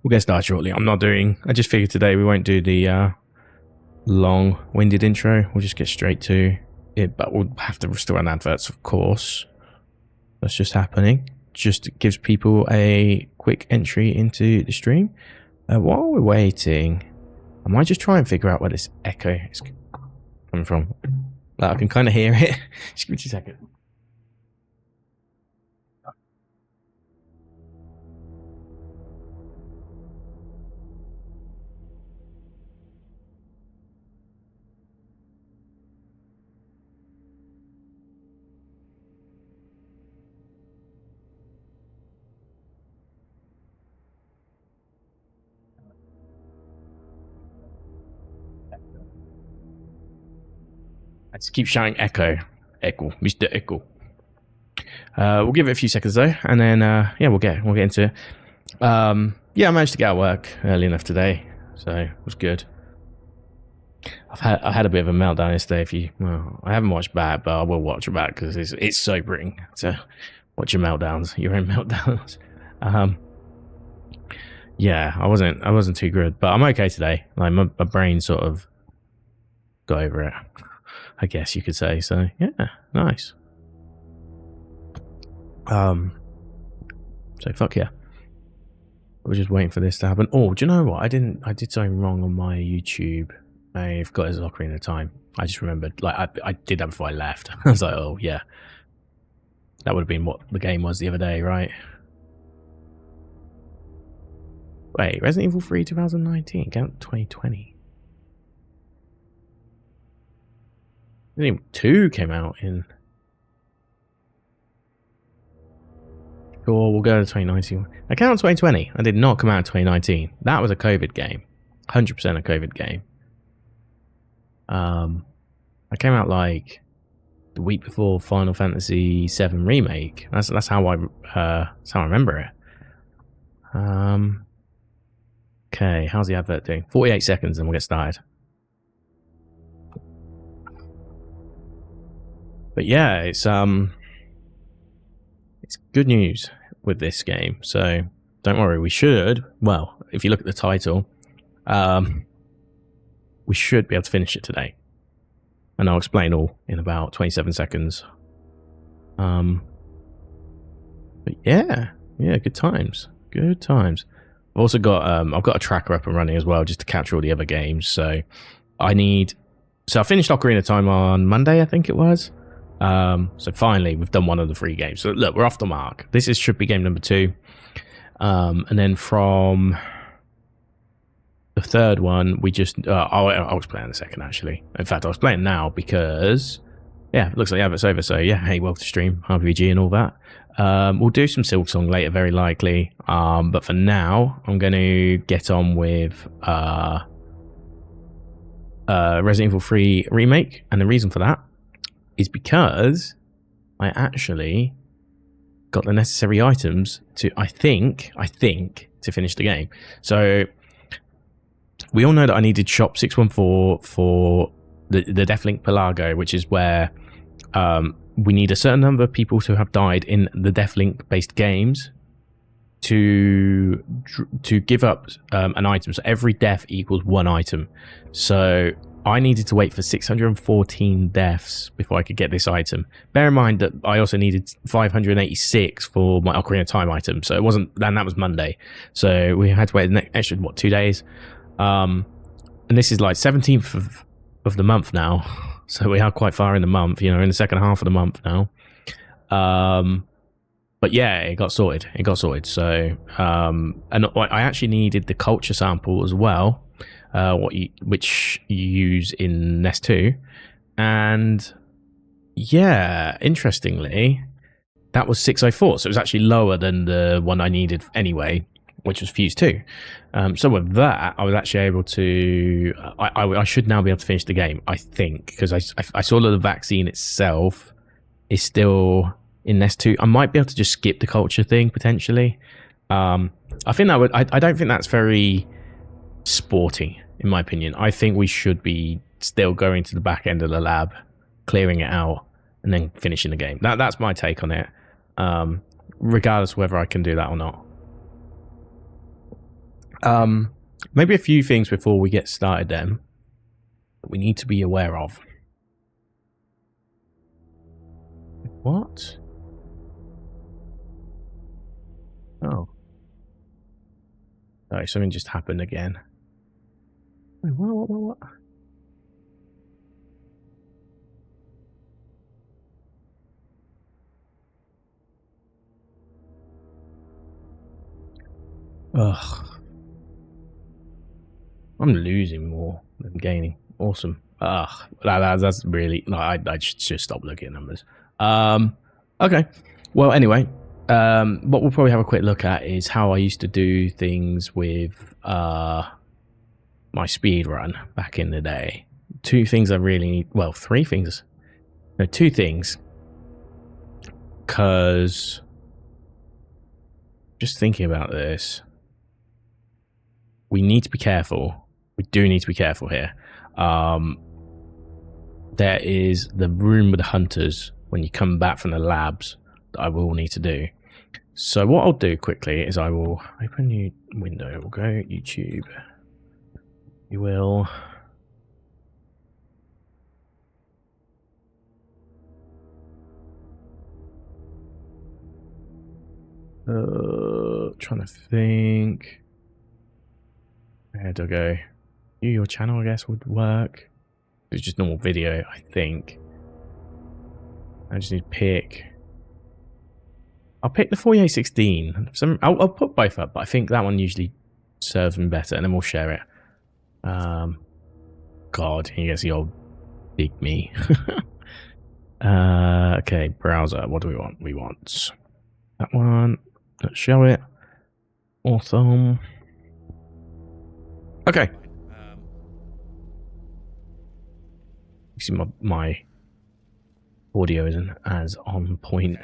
We'll get started shortly. I just figured today we won't do the long-winded intro. We'll just get straight to it, but we'll have to still run adverts, of course. That's just happening. Just gives people a quick entry into the stream. While we're waiting, I might just try and figure out where this echo is coming from. I can kind of hear it. Just give me 2 seconds. I just keep shouting echo, Mr. Echo. We'll give it a few seconds though, and then yeah, we'll get into it. Yeah, I managed to get out of work early enough today, so it was good. I had a bit of a meltdown yesterday. I haven't watched back, but I will watch it back because it's sobering to watch your meltdowns, your own meltdowns. Yeah, I wasn't too good, but I'm okay today. Like my brain sort of got over it, I guess you could say. So yeah, nice. So fuck yeah. We're just waiting for this to happen. Oh, do you know what? I did something wrong on my YouTube. I've got his Ocarina time. I just remembered. Like I did that before I left. I was like, oh yeah, that would have been what the game was the other day, right? Wait, Resident Evil 3 2019, count 2020. Resident Evil 2 came out in. Sure, we'll go to 2019. I count 2020. I did not come out in 2019. That was a COVID game. 100% a COVID game. I came out like the week before Final Fantasy VII Remake. That's how I remember it. Okay, how's the advert doing? 48 seconds and we'll get started. But yeah, it's good news with this game. So don't worry, we should. Well, if you look at the title, we should be able to finish it today. And I'll explain all in about 27 seconds. But yeah, good times. Good times. I've also got I've got a tracker up and running as well, just to capture all the other games. So I finished Ocarina Time on Monday, I think it was. So finally we've done one of the 3 games. So look, we're off the mark. This should be game number 2. And then from the third one, we just I was playing in a second actually. In fact, I was playing now because yeah, it looks like the advert's over. So yeah, hey, welcome to stream, RPG and all that. We'll do some Silksong later, very likely. But for now, I'm going to get on with Resident Evil 3 Remake, and the reason for that is because I actually got the necessary items to, I think, to finish the game. So we all know that I needed Shop 614 for the Deathlink Pelago, which is where we need a certain number of people to have died in the Deathlink-based games to give up an item. So every death equals 1 item. So I needed to wait for 614 deaths before I could get this item. Bear in mind that I also needed 586 for my Ocarina Time item. So it wasn't, and that was Monday. So we had to wait an extra, 2 days? And this is like 17th of the month now. So we are quite far in the month, in the second half of the month now. But yeah, it got sorted. So, and I actually needed the culture sample as well. Which you use in Nest 2, and yeah, interestingly, that was 604, so it was actually lower than the one I needed anyway, which was Fuse 2. So with that, I was actually able to. I should now be able to finish the game, I think, because I saw that the vaccine itself is still in Nest 2. I might be able to just skip the culture thing potentially. I think that would. I don't think that's very sporty, in my opinion. I think we should be still going to the back end of the lab, clearing it out, and then finishing the game. That's my take on it, regardless of whether I can do that or not. Maybe a few things before we get started then that we need to be aware of. What? Oh. Sorry, something just happened again. Wait, what? Ugh. I'm losing more than gaining. Awesome. Ugh. That's really... No, I should just stop looking at numbers. Okay. Well, anyway, what we'll probably have a quick look at is how I used to do things with my speed run back in the day. Two things I really need... Well, three things. No, two things. Because... Just thinking about this... We need to be careful. We do need to be careful here. There is the room with the hunters when you come back from the labs that I will need to do. So what I'll do quickly is I will open a new window. We'll go YouTube. You will... trying to think... Where do I go? Your channel, I guess, would work. It's just normal video, I think. I just need to pick. I'll pick the 4816. I'll put both up, but I think that one usually serves me better, and then we'll share it. God, he gets the old big me. Okay, browser. What do we want? We want that one. Let's show it. Awesome. Okay. You see my audio isn't as on point.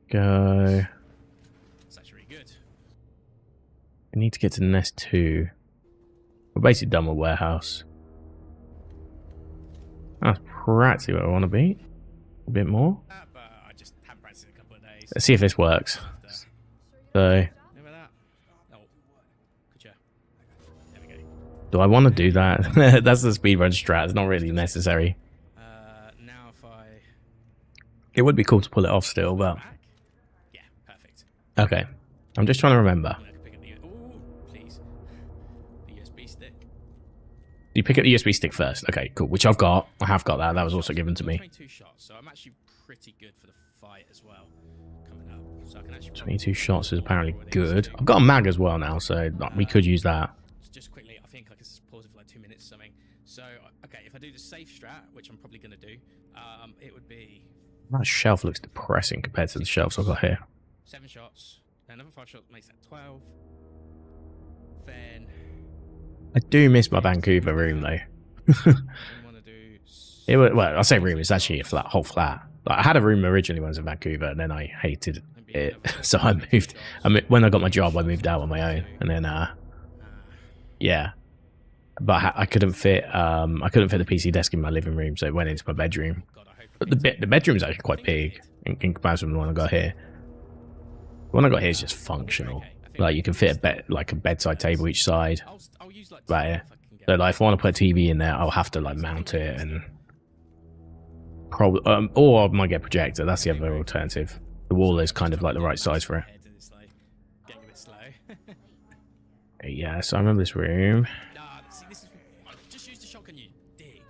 Go. That's actually really good. I need to get to Nest 2. We're basically done with Warehouse. That's practically where I want to be. A bit more. But I just haven't practiced in a couple of days. Let's see if this works. So... Do I want to do that? That's the speedrun strat. It's not really necessary. Now if I... It would be cool to pull it off still, but... Yeah, perfect. Okay. I'm just trying to remember. Ooh, please. The USB stick. You pick up the USB stick first. Okay, cool. Which I've got. I have got that. That was also given to me. 22 shots, so I'm actually pretty good for the fight as well. Coming up. So I can actually 22 shots is apparently good. I've got a mag as well now, so we could use that. Just quickly, I think I can pause it for like 2 minutes or something. So, okay, if I do the safe strat, which I'm probably going to do, it would be... That shelf looks depressing compared to the shelves I've got here. 7 shots. Another 5 shots makes that 12. Then... I do miss my Vancouver room, though. It was, well, I say room, it's actually a whole flat. Like, I had a room originally when I was in Vancouver, and then I hated it. So I moved... when I got my job, I moved out on my own. And then... yeah, but I couldn't fit the PC desk in my living room, so it went into my bedroom. But the bedroom is actually quite big in comparison to the one I got here. The one I got here is just functional. Like you can fit a bedside table each side. Right here. So like if I want to put a TV in there, I'll have to like mount it and probably or I might get a projector. That's the other alternative. The wall is kind of like the right size for it. Yeah, so I remember this room. Just use the shotgun, you dig.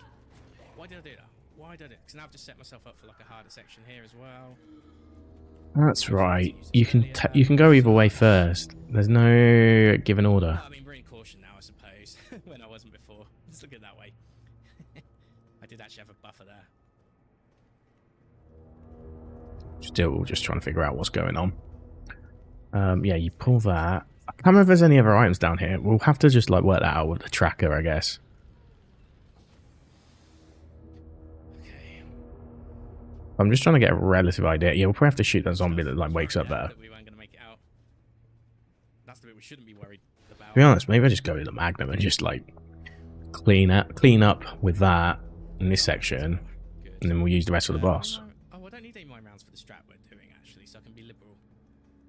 Why did I do that? Why did it? Because now I've just set myself up for like a harder section here as well. That's right. You can go either way first. There's no given order. I mean, we're in caution now, I suppose. When I wasn't before. Let's look at it that way. I did actually have a buffer there. Still just trying to figure out what's going on. Yeah, you pull that. I can't remember if there's any other items down here. We'll have to just like work that out with the tracker, I guess. Okay. I'm just trying to get a relative idea. Yeah, we'll probably have to shoot that zombie that like wakes up there. We weren't going to make it out. That's the bit we shouldn't be worried about. To be honest, maybe I just go with the Magnum and just like clean up with that in this section, and then we'll use the rest of the boss. Oh, I don't need any more rounds for the strat we're doing actually, so I can be liberal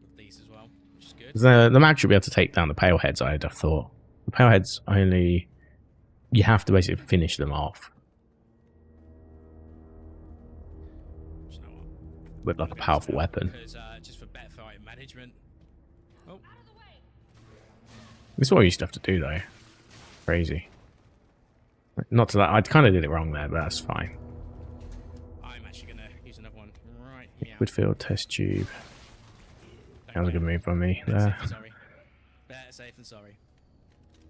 with these as well, which is good. The mag should be able to take down the pale heads, I'd have thought. The pale heads only... You have to basically finish them off. You know what? With like a powerful weapon. Because, just for better fight management. Oh. This is what I used to have to do, though. Crazy. Not to that... I kind of did it wrong there, but that's fine. I'm actually going to use another one right here. Liquid field test tube. That was a good move by me there. Sorry. Better safe than sorry.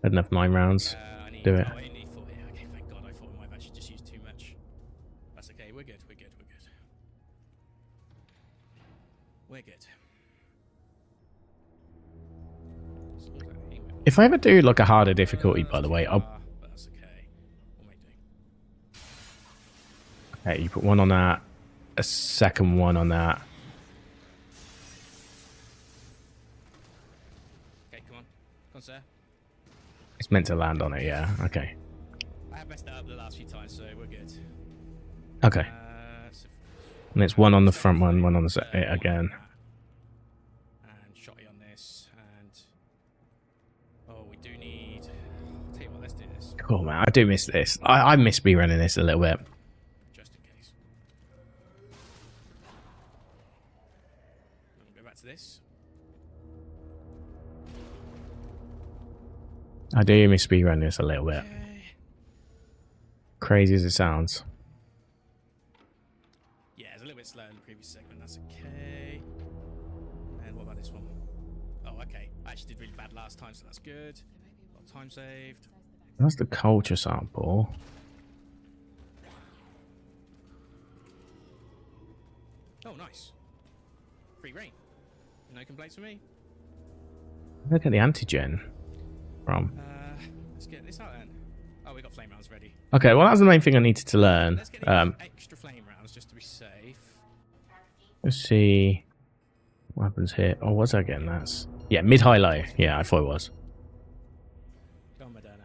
Had enough mine rounds. Do it. Oh, I need 40. Okay, thank God. I thought I might have actually just used too much. That's okay. We're good. We're good. We're good. We're good. If I ever do like a harder difficulty, by the way, I'll... But that's okay. What am I doing? Okay, you put one on that. A second one on that. Okay, come on. Come on, sir. It's meant to land on it, yeah. Okay. I have messed that up the last few times, so we're good. Okay. And it's one on the front one on the again. And shotty on this, and oh, we do need. I'll tell you what, let's do this. Cool, man. I do miss this. I miss running this a little bit. Just in case. I'll go back to this. I do miss speedrunning this a little bit. Okay. Crazy as it sounds. Yeah, it's a little bit slower in the previous segment. That's okay. And what about this one? Oh, okay. I actually did really bad last time, so that's good. A lot of time saved. That's the culture sample. Oh, nice. Free reign. No complaints from me. Look at the antigen from. Let's get this out then. Oh, we got flame rounds ready. Okay, well that's the main thing I needed to learn. Let's get extra flame rounds just to be safe. Let's see what happens here. Oh, what's that again? That's mid, high, low. Yeah, I thought it was. Go on, Moderna.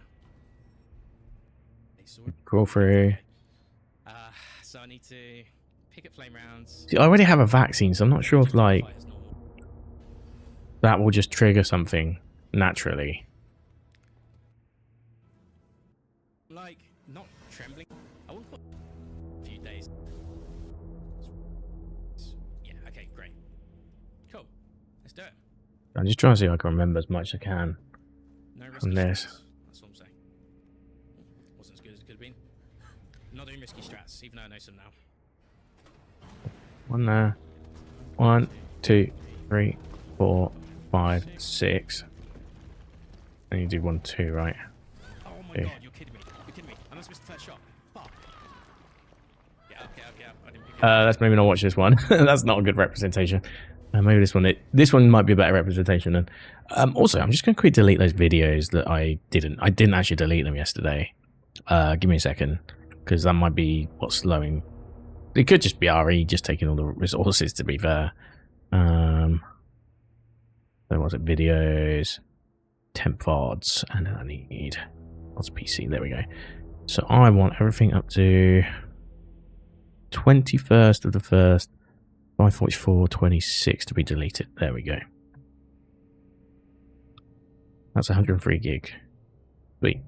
Okay, so Crawl through. so I need to pick up flame rounds. See, I already have a vaccine, so I'm not sure if like that will just trigger something naturally. Like, not trembling. I wouldn't put a few days. Yeah, okay, great. Cool. Let's do it. I'm just trying to see if I can remember as much as I can No risky from this. strats. That's what I'm saying. Wasn't as good as it could have been. Not doing risky strats, even though I know some now. One there. 1, 2, 3, 4, 5, 6. And you do 1, 2, right? Oh my Okay. god, you're kidding me. You're kidding me. I must have missed the first shot. Fuck. Yeah, okay. I didn't pick it up. Let's maybe not watch this one. That's not a good representation. Maybe this one. This one might be a better representation. And also, I'm just going to quickly delete those videos that I didn't actually delete them yesterday. Give me a second, because that might be what's slowing. It could just be RE just taking all the resources. To be fair, so was it videos, temp VODs, and then I need what's PC. There we go. So I want everything up to 21st of the 1st. 544.26 to be deleted. There we go. That's 103 gig. Sweet.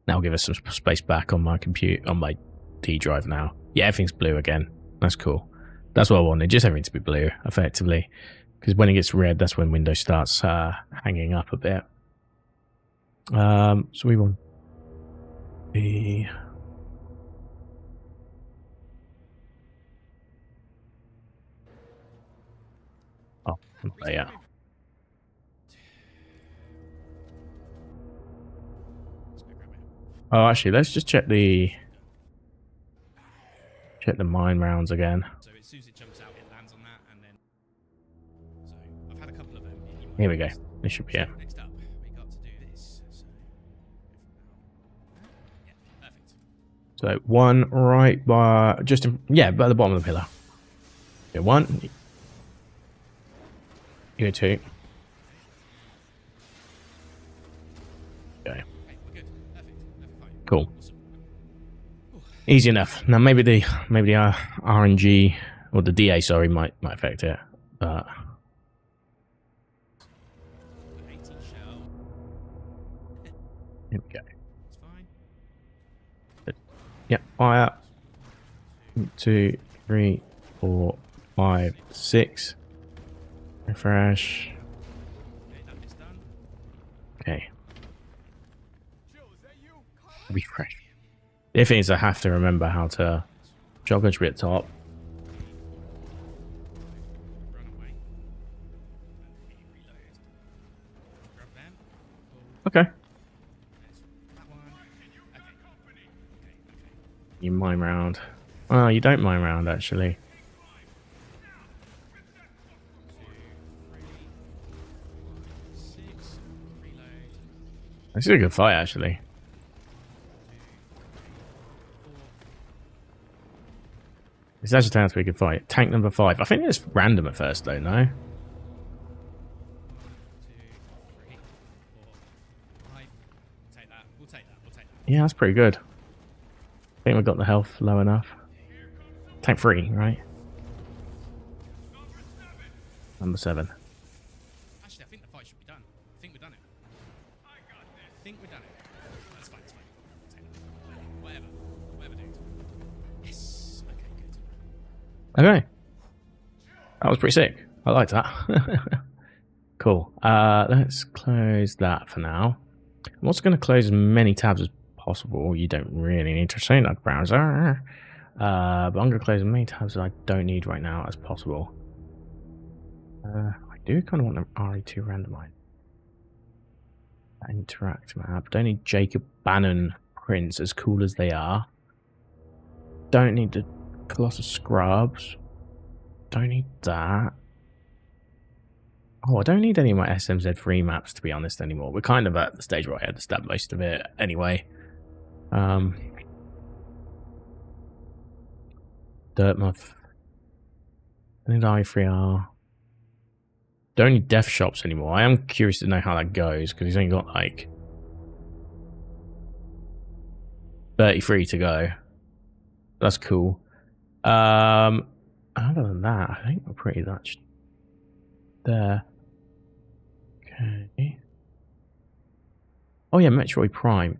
That'll give us some space back on my computer, on my D drive now. Yeah, everything's blue again. That's cool. That's what I wanted. Just everything to be blue, effectively. Because when it gets red, that's when Windows starts hanging up a bit. So we want the... Oh, yeah. Oh, actually, let's just check the mine rounds again. So as soon as it jumps out, it lands on that, and then. So I've had a couple of them. Here we go. This should be it. Next up, we got to do this. So, yeah, perfect. So one right by just by the bottom of the pillar. Okay, one. You go 2. Okay. Okay, we're good. Perfect. Fine. Cool. Awesome. Easy enough. Now maybe the RNG or the DA, sorry, might affect it. But Here we go. It's fine. Yep, fire. 2, 3, 4, 5, 6. Refresh. Okay, that bit's done. Okay. Refresh. The thing is, I have to remember how to jog a bit top. Run away. And reload. Grab them. Okay. There's that one. Okay. You mime round. Oh, you don't mime round, actually. 2, 3, 6. Reload. This is a good fight, actually. 4. This actually turns out to be a good fight. Tank number 5. I think it's random at first, though, no? 2, 3, 4, 5. We'll take that. We'll take that. We'll take that. Yeah, that's pretty good. I think we've got the health low enough. Tank 3, right? Number 7. Actually, I think the fight should be done. I think we've done it. I think we've done it. That's fine. That's fine. We'll take that. Whatever. Whatever, dude. Yes. Okay, good. Okay. That was pretty sick. I liked that. Cool. Let's close that for now. I'm also going to close as many tabs as possible. You don't really need to see that, browser. But I'm going to close as many tabs that I don't need right now as possible. I do kind of want an RE2 randomizer. Interact map. Don't need Jacob Bannon prints, as cool as they are. Don't need the Colossus Scrubs. Don't need that. Oh, I don't need any of my SMZ3 maps, to be honest, anymore. We're kind of at the stage where I understand most of it anyway. Dirtmouth. I need I3R. Don't need Death Shops anymore. I am curious to know how that goes, because he's only got like 33 to go. That's cool. Other than that, I think we're pretty much there. Okay. Oh yeah, Metroid Prime.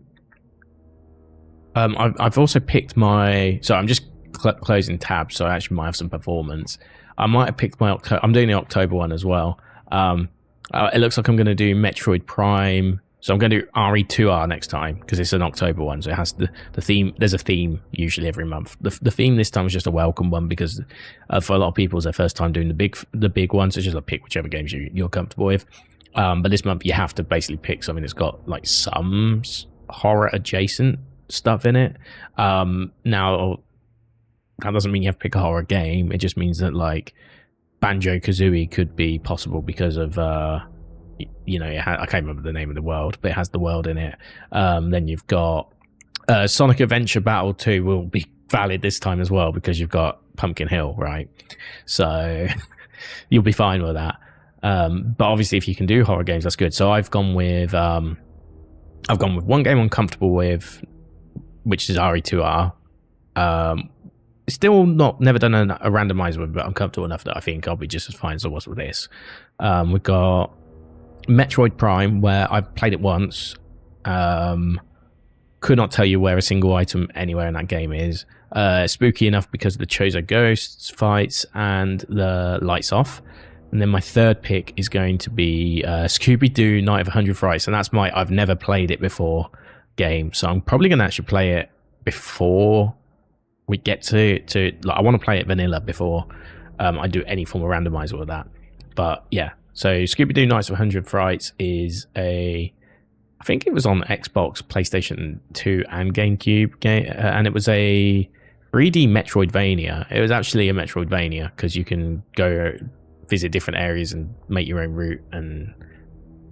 I've also picked my... So I'm just closing tabs, so I actually might have some performance. I might have picked my October... I'm doing the October one as well. It looks like I'm going to do Metroid Prime. So I'm going to do RE2R next time, because it's an October one. So it has the theme. There's a theme usually every month. The theme this time is just a welcome one, because for a lot of people it's their first time doing the big ones. So it's just like pick whichever games you're comfortable with. But this month you have to basically pick something that's got like some horror adjacent stuff in it. Now that doesn't mean you have to pick a horror game. It just means that like Banjo-Kazooie could be possible because of you know, I can't remember the name of the world, but it has the world in it. Then you've got Sonic Adventure Battle 2 will be valid this time as well, because you've got Pumpkin Hill, right? So you'll be fine with that. But obviously if you can do horror games, that's good. So I've gone with one game I'm comfortable with, which is RE2R. Still never done a randomizer with, but I'm comfortable enough that I think I'll be just as fine as I was with this. We've got Metroid Prime, where I've played it once. Could not tell you where a single item anywhere in that game is. Spooky enough because of the Chozo Ghosts fights and the lights off. And then my third pick is going to be Scooby-Doo Night of 100 Frights, and that's my I've never played it before game. So I'm probably going to actually play it before we get to like, I want to play it vanilla before I do any form of randomizer with that. But yeah, so Scooby-Doo Nights of 100 Frights is I think it was on Xbox, PlayStation 2 and GameCube game, and it was a 3D Metroidvania. It was actually a Metroidvania because you can go visit different areas and make your own route and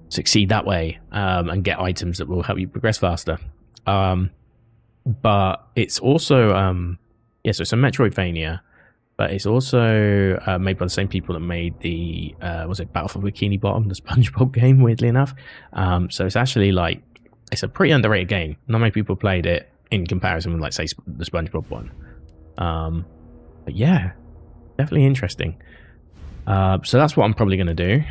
succeed that way, and get items that will help you progress faster. But it's also so it's a Metroidvania, but it's also made by the same people that made the was it Battle for Bikini Bottom, the SpongeBob game, weirdly enough. So it's actually like, it's a pretty underrated game. Not many people played it in comparison with, like, say, the SpongeBob one. But yeah, definitely interesting. So that's what I'm probably going to do.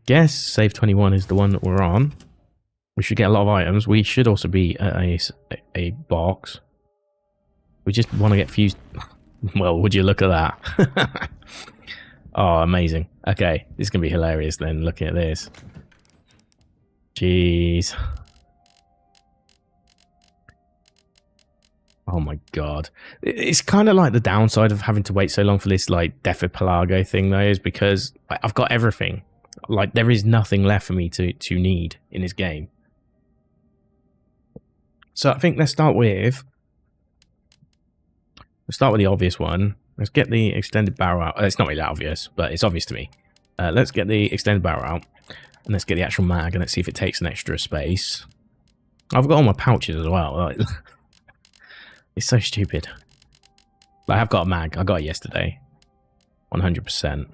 Guess save 21 is the one that we're on. We should get a lot of items. We should also be at a box. We just want to get fused. Well, would you look at that? Oh, amazing. Okay, this is going to be hilarious then, looking at this. Jeez. Oh my god. It's kind of like the downside of having to wait so long for this like Archipelago thing though, is because I've got everything. Like there is nothing left for me to need in this game. So I think let's start with the obvious one. Let's get the extended barrel out. It's not really that obvious, but it's obvious to me. Let's get the extended barrel out. And let's get the actual mag and let's see if it takes an extra space. I've got all my pouches as well. Like, it's so stupid. But I have got a mag. I got it yesterday. 100%.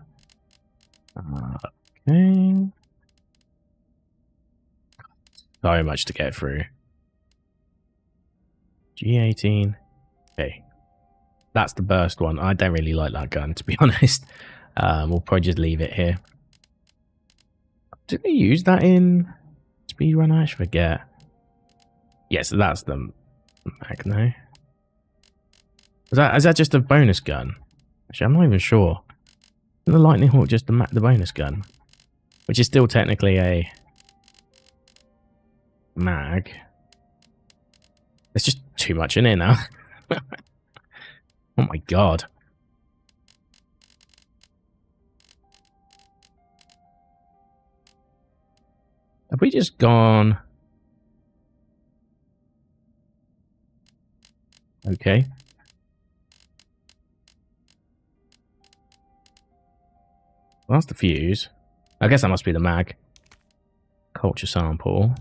Okay. So much to get through. G18. Okay. That's the burst one. I don't really like that gun, to be honest. We'll probably just leave it here. Did we use that in speedrun? I actually forget. Yes, that's the Magno. Is that just a bonus gun? Actually, I'm not even sure. Isn't the Lightning Hawk just the bonus gun? Which is still technically a mag. There's just too much in it now. Oh my god. Have we just gone... Okay. Well, that's the fuse. I guess that must be the mag. Culture sample.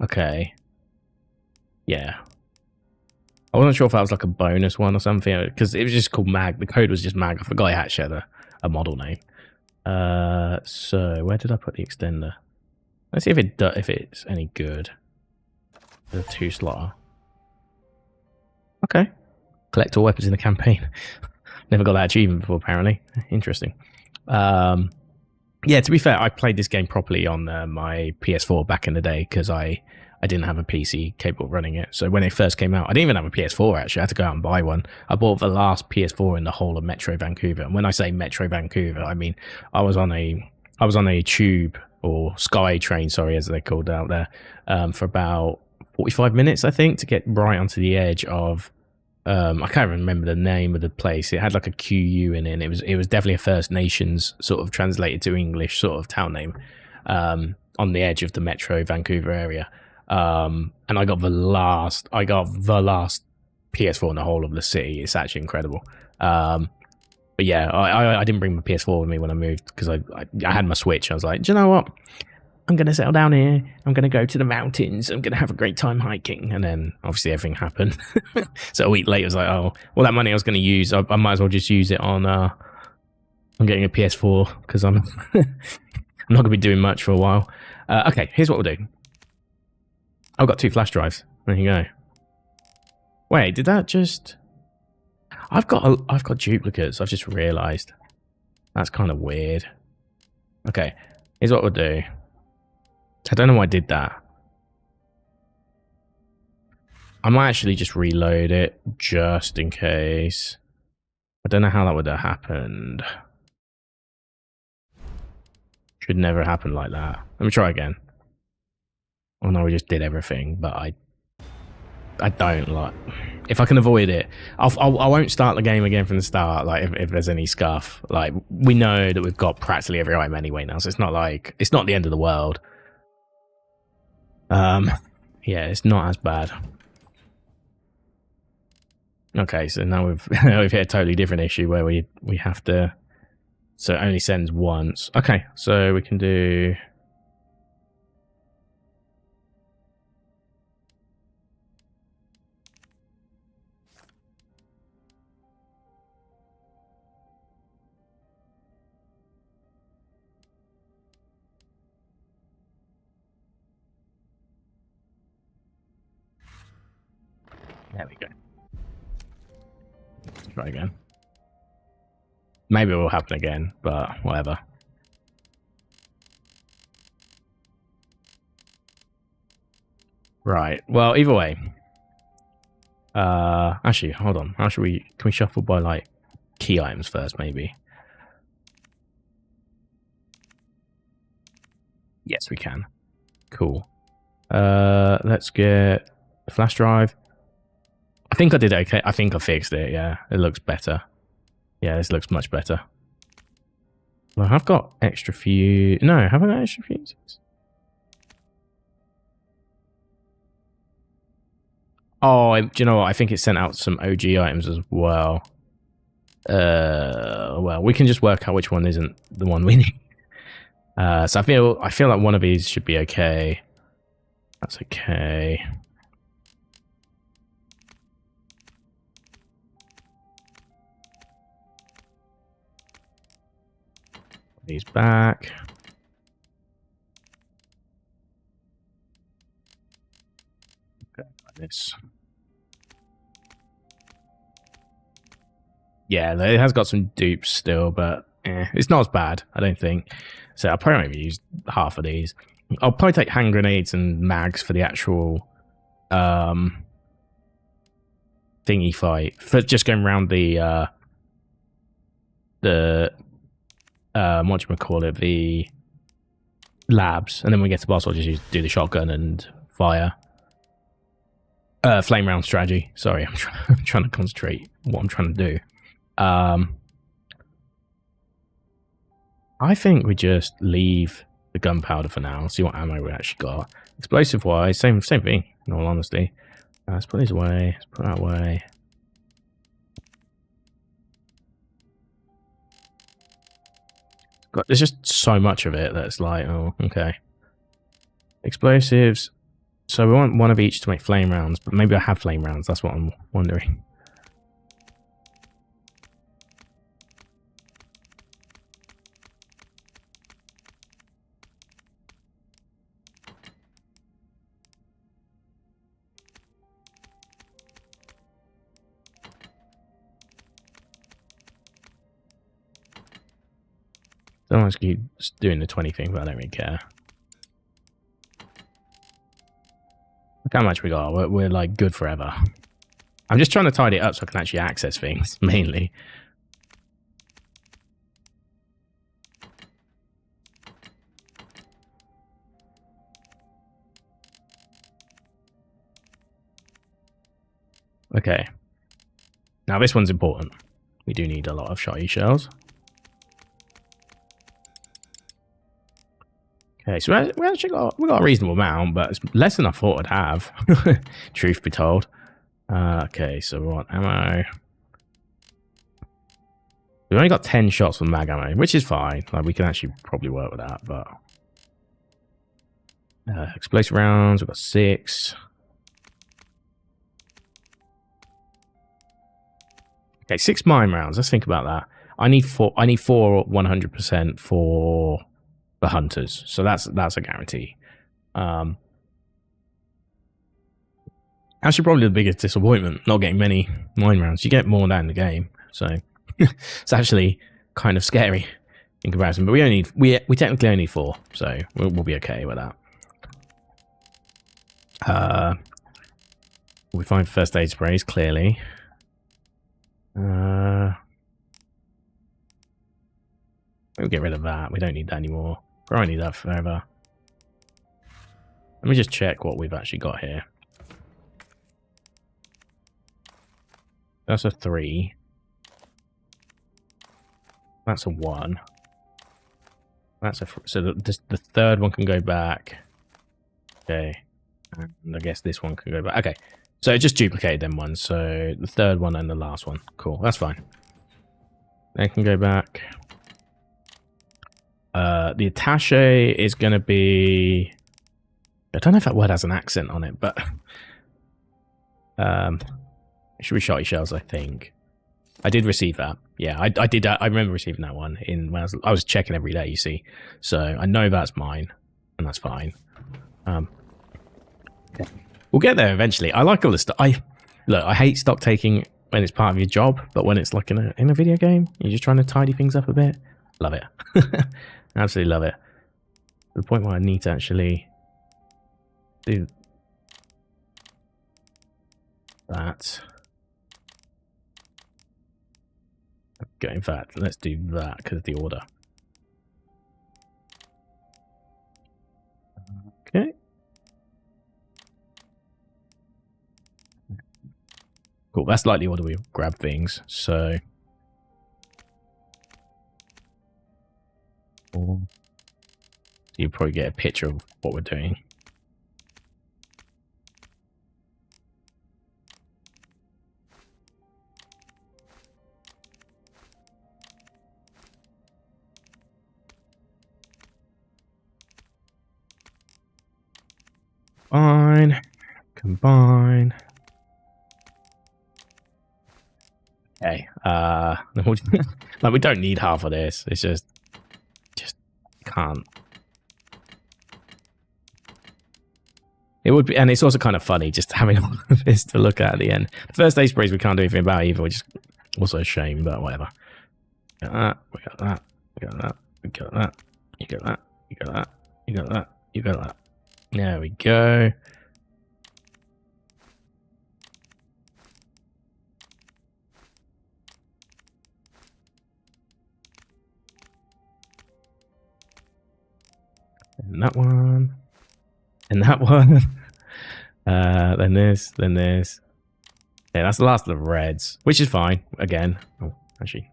Okay. Yeah. I wasn't sure if that was like a bonus one or something, because it was just called mag. The code was just mag. I forgot it actually had a model name. So where did I put the extender? Let's see if it's any good. The 2-slotter. Okay. Collect all weapons in the campaign. Never got that achievement before, apparently. Interesting. Yeah, to be fair, I played this game properly on my PS4 back in the day because I didn't have a PC capable of running it. So when it first came out, I didn't even have a PS4 actually. I had to go out and buy one. I bought the last PS4 in the whole of Metro Vancouver. And when I say Metro Vancouver, I mean I was on a tube or sky train, sorry, as they're called out there, for about 45 minutes, I think, to get right onto the edge of I can't remember the name of the place. It had like a QU in it, and it was definitely a First Nations sort of translated to English sort of town name, on the edge of the Metro Vancouver area. And I got the last PS4 in the whole of the city. It's actually incredible. But yeah, I didn't bring my PS4 with me when I moved because I had my Switch. I was like, do you know what? I'm going to settle down here. I'm going to go to the mountains. I'm going to have a great time hiking. And then obviously everything happened. So a week later, I was like, oh, well, that money I was going to use, I might as well just use it on getting a PS4 because I'm not going to be doing much for a while. Okay, here's what we'll do. I've got 2 flash drives. There you go. Wait, did that just... I've got duplicates. I've just realised. That's kind of weird. Okay, here's what we'll do. I don't know why I did that. I might actually just reload it just in case. I don't know how that would have happened. Should never happen like that. Let me try again. Oh no, we just did everything, but I don't like. If I can avoid it, I won't start the game again from the start. Like if there's any scuff, like we know that we've got practically every item anyway now, so it's not like it's not the end of the world. Yeah, it's not as bad. Okay, so now we've hit a totally different issue where we have to. So it only sends once. Okay, so we can do. There we go. Let's try again. Maybe it will happen again, but whatever. Right. Well, either way. Actually, hold on. How should we? Can we shuffle by like key items first, maybe? Yes, we can. Cool. Let's get a flash drive. I think I did okay. I think I fixed it. Yeah, it looks better. Yeah, this looks much better. Well, I've got extra fuse. No, have I got extra fuses? Oh, do you know what? I think it sent out some OG items as well. Well, we can just work out which one isn't the one we need. So I feel like one of these should be okay. That's okay. These back. Okay, like this. Yeah, it has got some dupes still, but it's not as bad, I don't think. So I'll probably maybe use half of these. I'll probably take hand grenades and mags for the actual thingy fight. For just going around the whatchamacallit, the labs, and then when we get to boss, I'll just do the shotgun and fire. Flame round strategy. Sorry, I'm trying to concentrate what I'm trying to do. I think we just leave the gunpowder for now. See what ammo we actually got. Explosive wise, same thing. In all honesty, let's put these away. Let's put that away. There's just so much of it that it's like, oh, okay. Explosives. So we want one of each to make flame rounds, but maybe I have flame rounds. That's what I'm wondering. Don't want to keep doing the 20 thing, but I don't really care. Look how much we got. We're like good forever. I'm just trying to tidy it up so I can actually access things, mainly. Okay. Now this one's important. We do need a lot of shotty shells. Okay, so we actually got a reasonable amount, but it's less than I thought I'd have. Truth be told. Okay, so we want ammo. We've only got 10 shots from mag ammo, which is fine. Like we can actually probably work with that, but explosive rounds, we've got 6. Okay, 6 mine rounds. Let's think about that. I need 4 100% for the hunters, so that's a guarantee. Actually, probably the biggest disappointment, not getting many mine rounds. You get more down the game, so it's actually kind of scary in comparison. But we technically only need 4, so we'll be okay with that. We find first aid sprays clearly. We'll get rid of that. We don't need that anymore. Probably need that forever. Let me just check what we've actually got here. That's a 3. That's a 1. That's a so the third one can go back. Okay, and I guess this one can go back. Okay, so it just duplicated them ones. So the third one and the last one. Cool, that's fine. They can go back. The attaché is going to be... I don't know if that word has an accent on it, but... it should be shotty shells, I think. I did receive that. Yeah, I did. I remember receiving that one when I was checking every day, you see. So I know that's mine, and that's fine. We'll get there eventually. I like all this stuff. I hate stock taking when it's part of your job, but when it's like in a video game, you're just trying to tidy things up a bit. Love it. Absolutely love it. To the point where I need to actually do that. Okay, in fact, let's do that because of the order. Okay. Cool, that's like the order we grab things, so... You probably get a picture of what we're doing. Combine. Okay. Like we don't need half of this. It's just can't. It would be, and it's also kind of funny just having all of this to look at the end. The first day sprays we can't do anything about either, which is also a shame, but whatever. We got that. We got that. We got that. We got that. You got that. You got that. You got that. You got that. There we go. And that one. And that one. Then this. Then this. Yeah, that's the last of the reds, which is fine. Again. Oh, actually.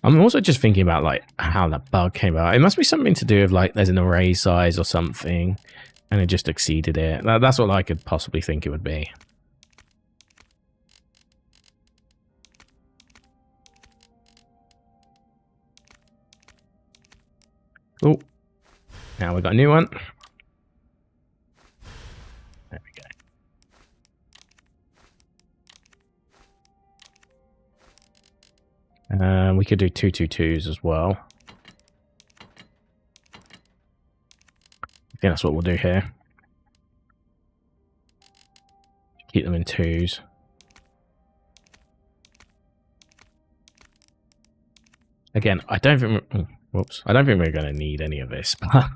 I'm also just thinking about like how that bug came about. It must be something to do with like there's an array size or something, and it just exceeded it. That's what I could possibly think it would be. Oh, now we got a new one. There we go. We could do 222s as well. I think that's what we'll do here. Keep them in 2s. Again, I don't think. Whoops! I don't think we're going to need any of this, but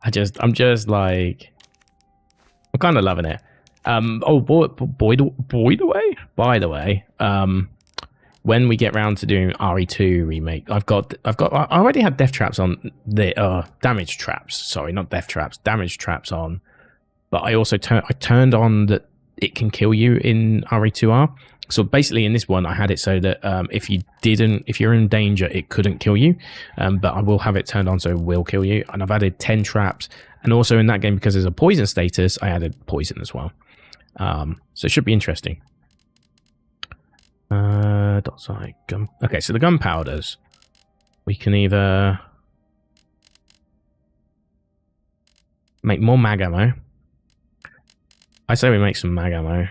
I'm just like, I'm kind of loving it. Oh, by the way, when we get round to doing RE2 remake, I already had death traps on the damage traps. Sorry, not death traps, damage traps on. But I also turned on that it can kill you in RE2R. So basically, in this one, I had it so that if you're in danger, it couldn't kill you. But I will have it turned on so it will kill you. And I've added 10 traps. And also in that game, because there's a poison status, I added poison as well. So it should be interesting. Okay, so the gunpowders. We can either make more mag ammo. I say we make some mag ammo.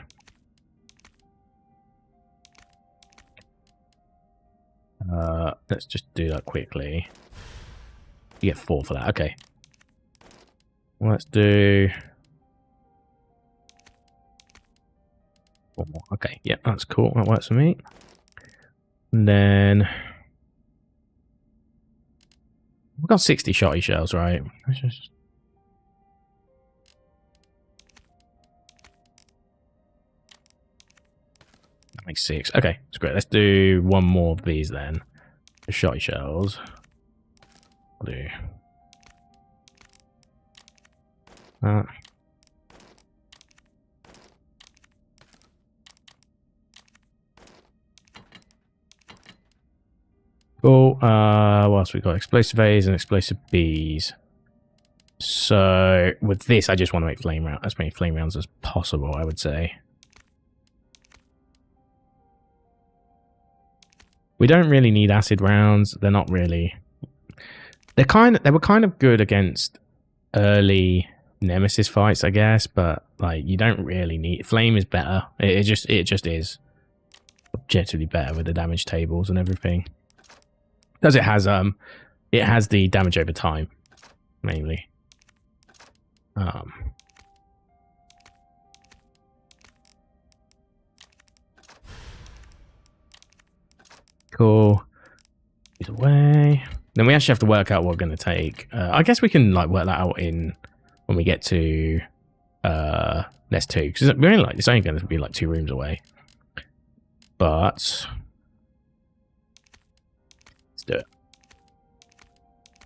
Let's just do that quickly. You get 4 for that. Okay. Let's do 4 more. Okay, yeah, that's cool. That works for me. And then we've got 60 shotty shells, right? Let's just... That makes 6. Okay, that's great. Let's do 1 more of these then. The shotty shells. I'll do that. Cool. What else we got? Explosive A's and explosive B's. So with this, I just want to make flame rounds, as many flame rounds as possible, I would say. We don't really need acid rounds. They're not really. They were kind of good against early Nemesis fights, I guess, but like you don't really need. Flame is better. It just is objectively better with the damage tables and everything. Because it has the damage over time, mainly. Cool. Either way. Then we actually have to work out what we're going to take. I guess we can like work that out in when we get to Nest 2. Because we're only like, it's only going to be like 2 rooms away. But let's do it.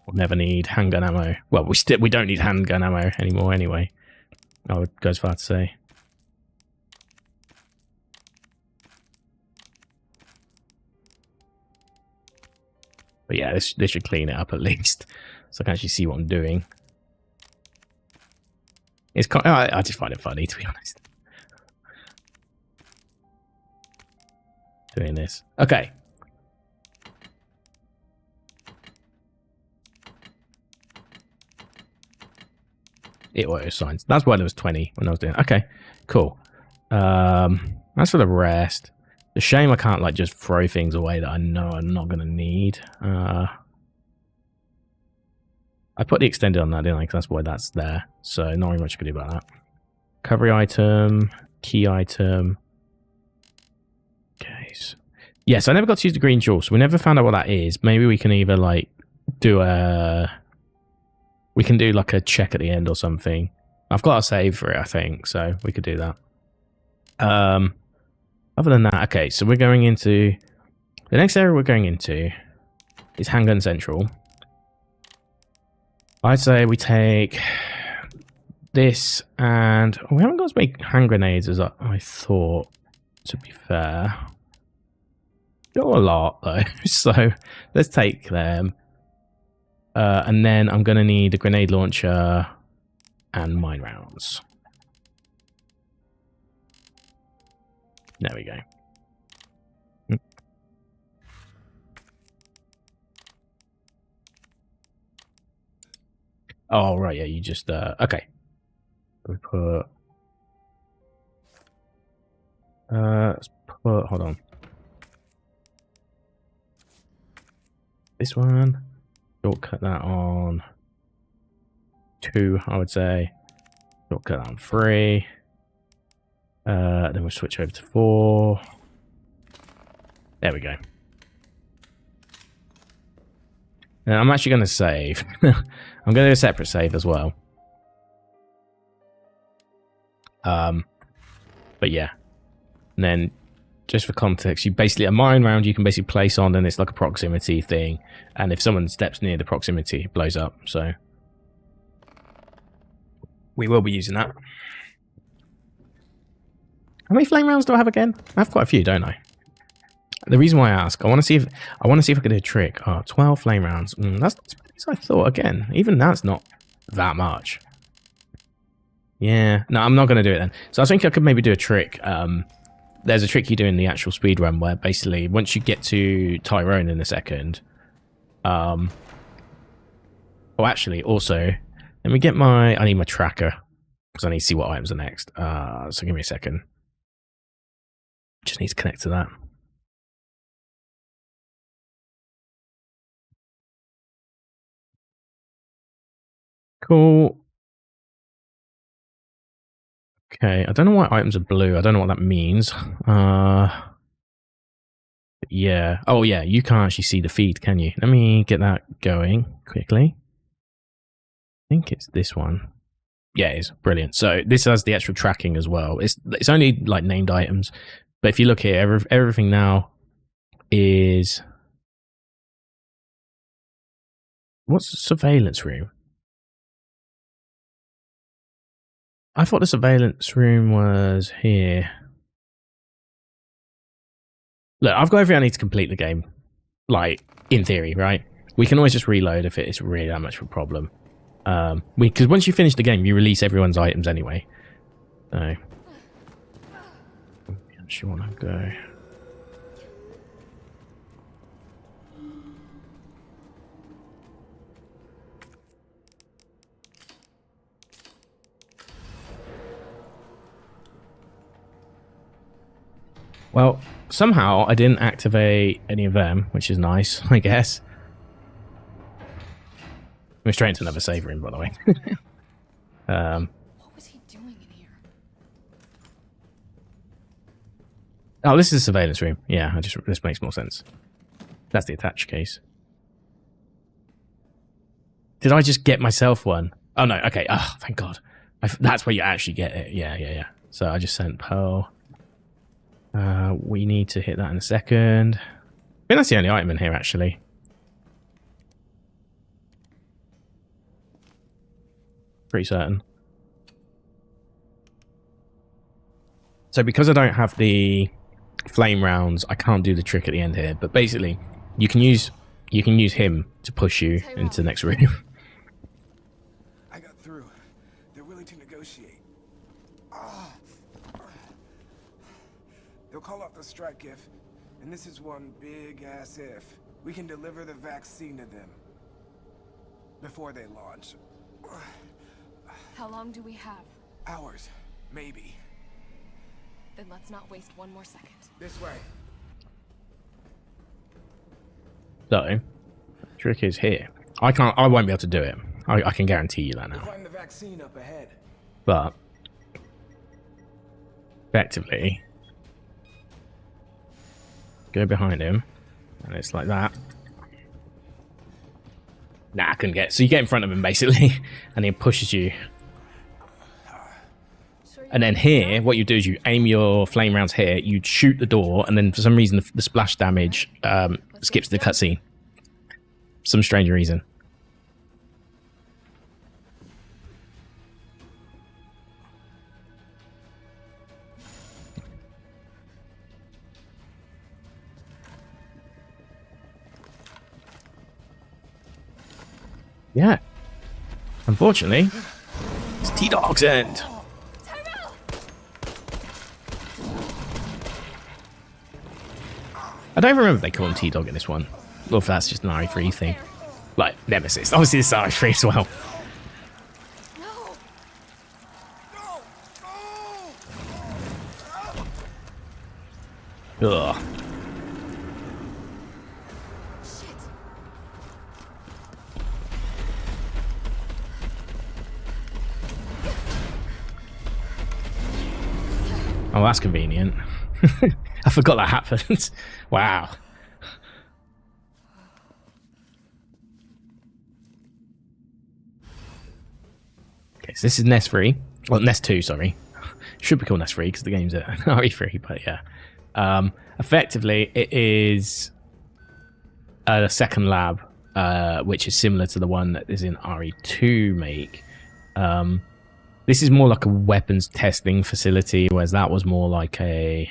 We'll never need handgun ammo. Well, we don't need handgun ammo anymore anyway. I would go as far to say. But yeah, this should clean it up at least, so I can actually see what I'm doing. It's kind of, I just find it funny, to be honest. Doing this. Okay. It auto signs. That's why there was 20 when I was doing it. Okay, cool. That's for the rest. It's a shame I can't like just throw things away that I know I'm not going to need. I put the extended on that, didn't I? Because that's why that's there. So not really much I can do about that. Recovery item, key item. Okay. So, yes, I never got to use the green jewel, so we never found out what that is. Maybe we can either like do a... We can do like a check at the end or something. I've got a save for it, I think, so we could do that. Other than that, okay, so we're going into... The next area we're going into is Handgun Central. I'd say we take this and... Oh, we haven't got as many hand grenades as I thought, to be fair. Not a lot, though, so let's take them. And then I'm going to need a grenade launcher and mine rounds. There we go. Oh, right, yeah, you just... okay. We put... let's put... Hold on. This one. Shortcut that on 2, I would say. Shortcut that on 3. Then we'll switch over to 4. There we go. Now, I'm actually going to save. I'm going to do a separate save as well. But yeah. And then, just for context, you basically, a mine round you can basically place on, and it's like a proximity thing. And if someone steps near the proximity, it blows up. So, we will be using that. How many flame rounds do I have again? I have quite a few, don't I? The reason why I ask, I want to see if I can do a trick. Oh, 12 flame rounds. That's as I thought. Again, even that's not that much. Yeah, no, I'm not going to do it then. So I think I could maybe do a trick. There's a trick you do in the actual speedrun where basically once you get to Tyrone in a second. Oh, actually, also, let me get my. I need my tracker because I need to see what items are next. So give me a second. Just need to connect to that. Cool. Okay, I don't know why items are blue. I don't know what that means. Yeah. Oh, yeah, you can't actually see the feed, can you? Let me get that going quickly. I think it's this one. Yeah, it is. Brilliant. So this has the actual tracking as well. It's only like named items. But if you look here, everything now is... What's the surveillance room? I thought the surveillance room was here. Look, I've got everything I need to complete the game. Like, in theory, right? We can always just reload if it's really that much of a problem. Because once you finish the game, you release everyone's items anyway. So... I actually want to go... Well, somehow I didn't activate any of them, which is nice, I guess. We're straight into another save room, by the way. What was he doing in here? Oh, this is a surveillance room. Yeah, this makes more sense. That's the attached case. Did I just get myself one? Oh no, okay. Oh, thank God. That's where you actually get it. Yeah. So I just sent Pearl. We need to hit that in a second. I think that's the only item in here, actually. Pretty certain. So because I don't have the flame rounds, I can't do the trick at the end here. But basically, you can use him to push you into the next room. I got through. They're willing to negotiate. They'll call off the strike if, and this is one big ass if, we can deliver the vaccine to them before they launch. How long do we have? Hours, maybe. Then let's not waste one more second. This way. So, trick is here. I won't be able to do it. I can guarantee you that now. Find the vaccine up ahead. But effectively, go behind him, and it's like that. Nah, I couldn't get. So you get in front of him basically, and he pushes you. And then here, what you do is you aim your flame rounds here, you shoot the door, and then for some reason the splash damage skips the cutscene. For some strange reason. Yeah. Unfortunately, it's T-Dog's end. I don't remember if they call him T-Dog in this one. Or if that's just an RE3 thing. Like, Nemesis. Obviously, it's RE3 as well. Ugh. Oh, that's convenient. I forgot that happened. Wow. Okay, so this is Nest 3. Well, Nest 2, sorry. Should be called Nest 3 because the game's at RE3, but yeah. Effectively, it is a second lab, which is similar to the one that is in RE2 Make. This is more like a weapons testing facility, whereas that was more like a...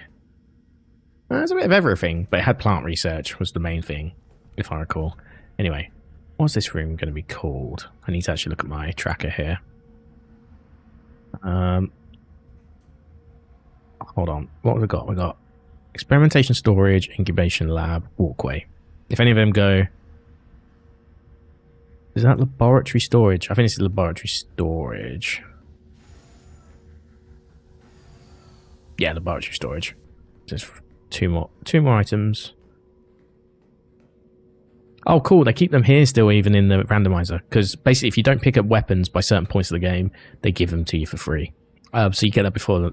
There's a bit of everything, but it had plant research was the main thing, if I recall. Anyway, what's this room going to be called? I need to actually look at my tracker here. Hold on. What have we got? We got experimentation storage, incubation lab, walkway. If any of them go... Is that laboratory storage? I think it's laboratory storage. Yeah, laboratory storage. Just two more items. Oh, cool. They keep them here still, even in the randomizer. Because basically, if you don't pick up weapons by certain points of the game, they give them to you for free. So you get that before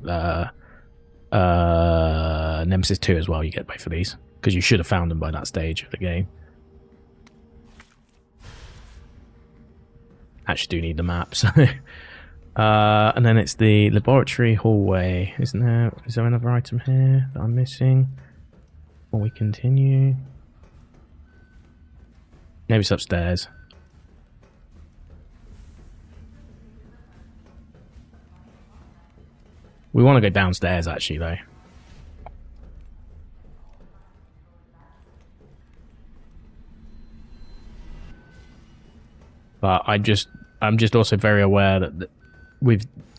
Nemesis 2 as well. You get both of these. Because you should have found them by that stage of the game. Actually do need the map, so... and then it's the laboratory hallway, isn't there? Is there another item here that I'm missing? Before we continue. Maybe it's upstairs. We want to go downstairs, actually, though. But I'm just also very aware that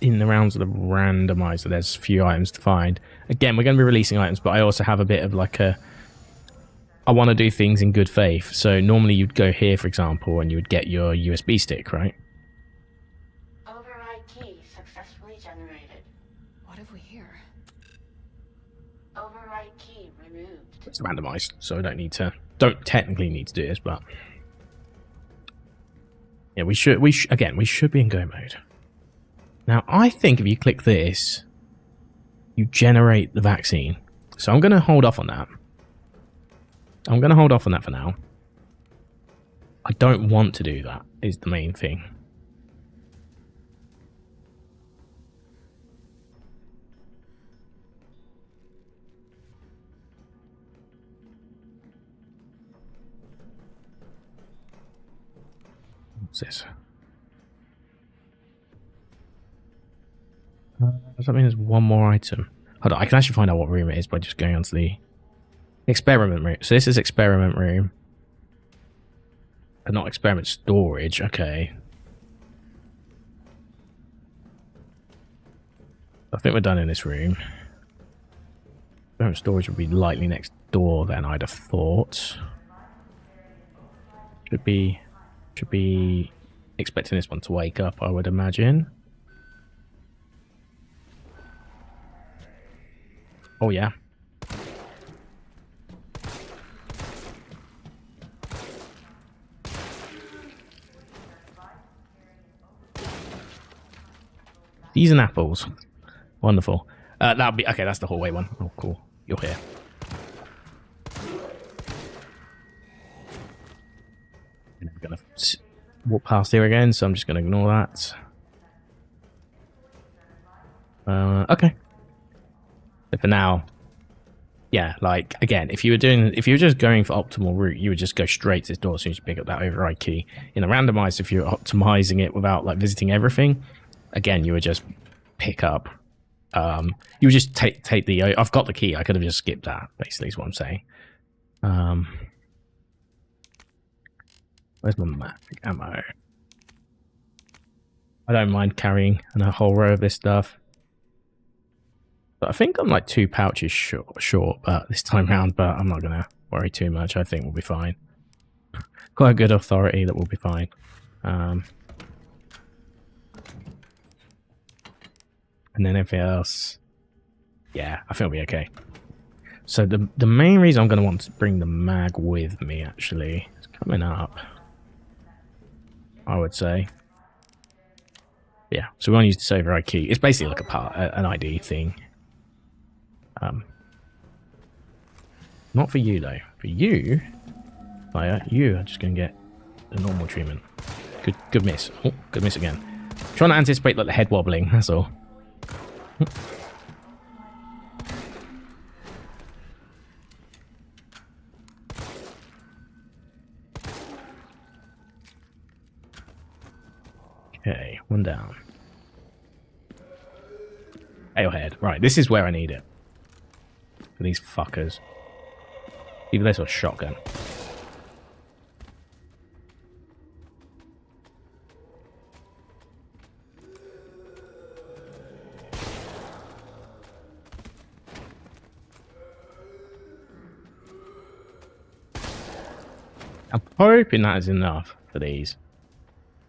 in the rounds of the randomizer, there's a few items to find. Again, we're going to be releasing items, but I also have a bit of like I want to do things in good faith. So normally you'd go here, for example, and you would get your USB stick, right? Override key successfully generated. What have we here? Override key removed. It's randomized, so I don't technically need to do this, but yeah, we should be in go mode. Now, I think if you click this, you generate the vaccine. So I'm going to hold off on that. I'm going to hold off on that for now. I don't want to do that, is the main thing. What's this? Does that mean there's one more item? Hold on, I can actually find out what room it is by just going onto the experiment room. So this is experiment room. But not experiment storage, okay. I think we're done in this room. Experiment storage would be lightly next door then, I'd have thought. Should be expecting this one to wake up, I would imagine. Oh yeah. These and apples. Wonderful. That'll be okay, that's the hallway one. Oh cool. You're here. I'm gonna walk past here again, so I'm just gonna ignore that. Okay. But for now, yeah, like again, if you were just going for optimal route, you would just go straight to this door as soon as you pick up that override key. In a randomized, if you're optimizing it without like visiting everything, again, you would just pick up. You would just take the. I've got the key. I could have just skipped that. Basically, is what I'm saying. Where's my magic ammo? I don't mind carrying a whole row of this stuff. But I think I'm like 2 pouches short this time around, but I'm not going to worry too much. I think we'll be fine. Quite a good authority that we'll be fine. And then everything else, yeah, I think we'll be okay. So the main reason I'm going to want to bring the mag with me, actually, is coming up, I would say. Yeah, so we want to use the override key. It's basically like an ID thing. Not for you though. For you, you are just going to get the normal treatment. Good miss. Oh, good miss again. Trying to anticipate like the head wobbling. That's all. Okay, one down. Airhead. Right, this is where I need it. For these fuckers. Either this or shotgun. I'm hoping that is enough for these.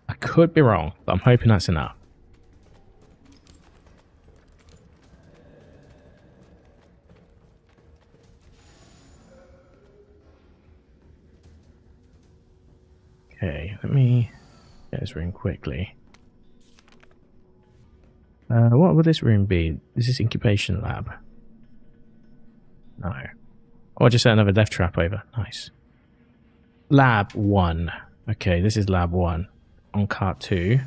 I could be wrong, but I'm hoping that's enough. Okay, let me get this room quickly. What would this room be? Is this incubation lab? No. Oh, I just set another death trap over. Nice. Lab 1. Okay, this is lab 1. On cart 2.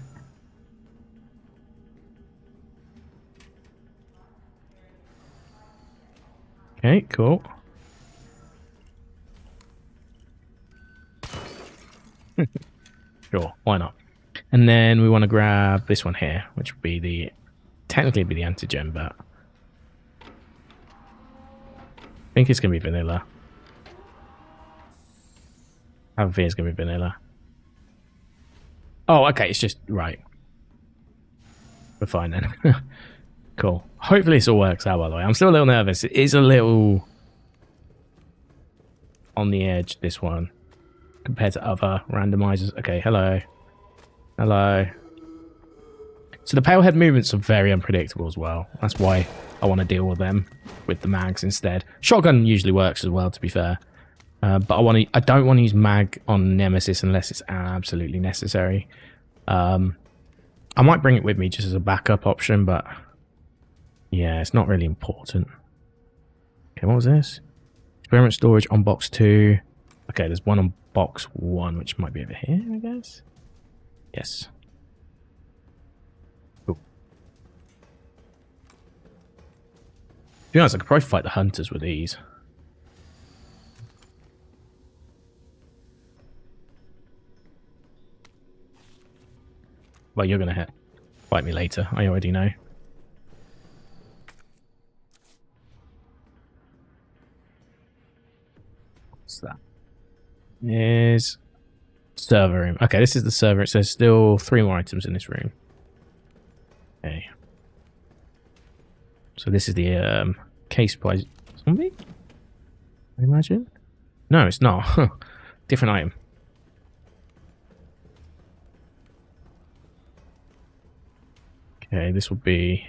Okay, cool. Sure, why not? And then we want to grab this one here, which would be technically be the antigen, but I think it's going to be vanilla. I have a feeling it's going to be vanilla. Oh, okay, it's just, right. We're fine then. Cool. Hopefully this all works out, by the way. I'm still a little nervous. It is a little on the edge, this one, compared to other randomizers. Okay, hello. Hello. So the pale head movements are very unpredictable as well. That's why I want to deal with them with the mags instead. Shotgun usually works as well, to be fair. But I don't want to use mag on Nemesis unless it's absolutely necessary. I might bring it with me just as a backup option, but yeah, it's not really important. Okay, what was this? Experiment storage on box 2. Okay, there's one on box 1, which might be over here, I guess. Yes. Cool. To be honest, I could probably fight the hunters with these. Well, you're gonna fight me later. I already know. What's that? Is server room. Okay, this is the server. It says still 3 more items in this room. Okay. So this is the case by zombie? I imagine? No, it's not. Different item. Okay, this will be...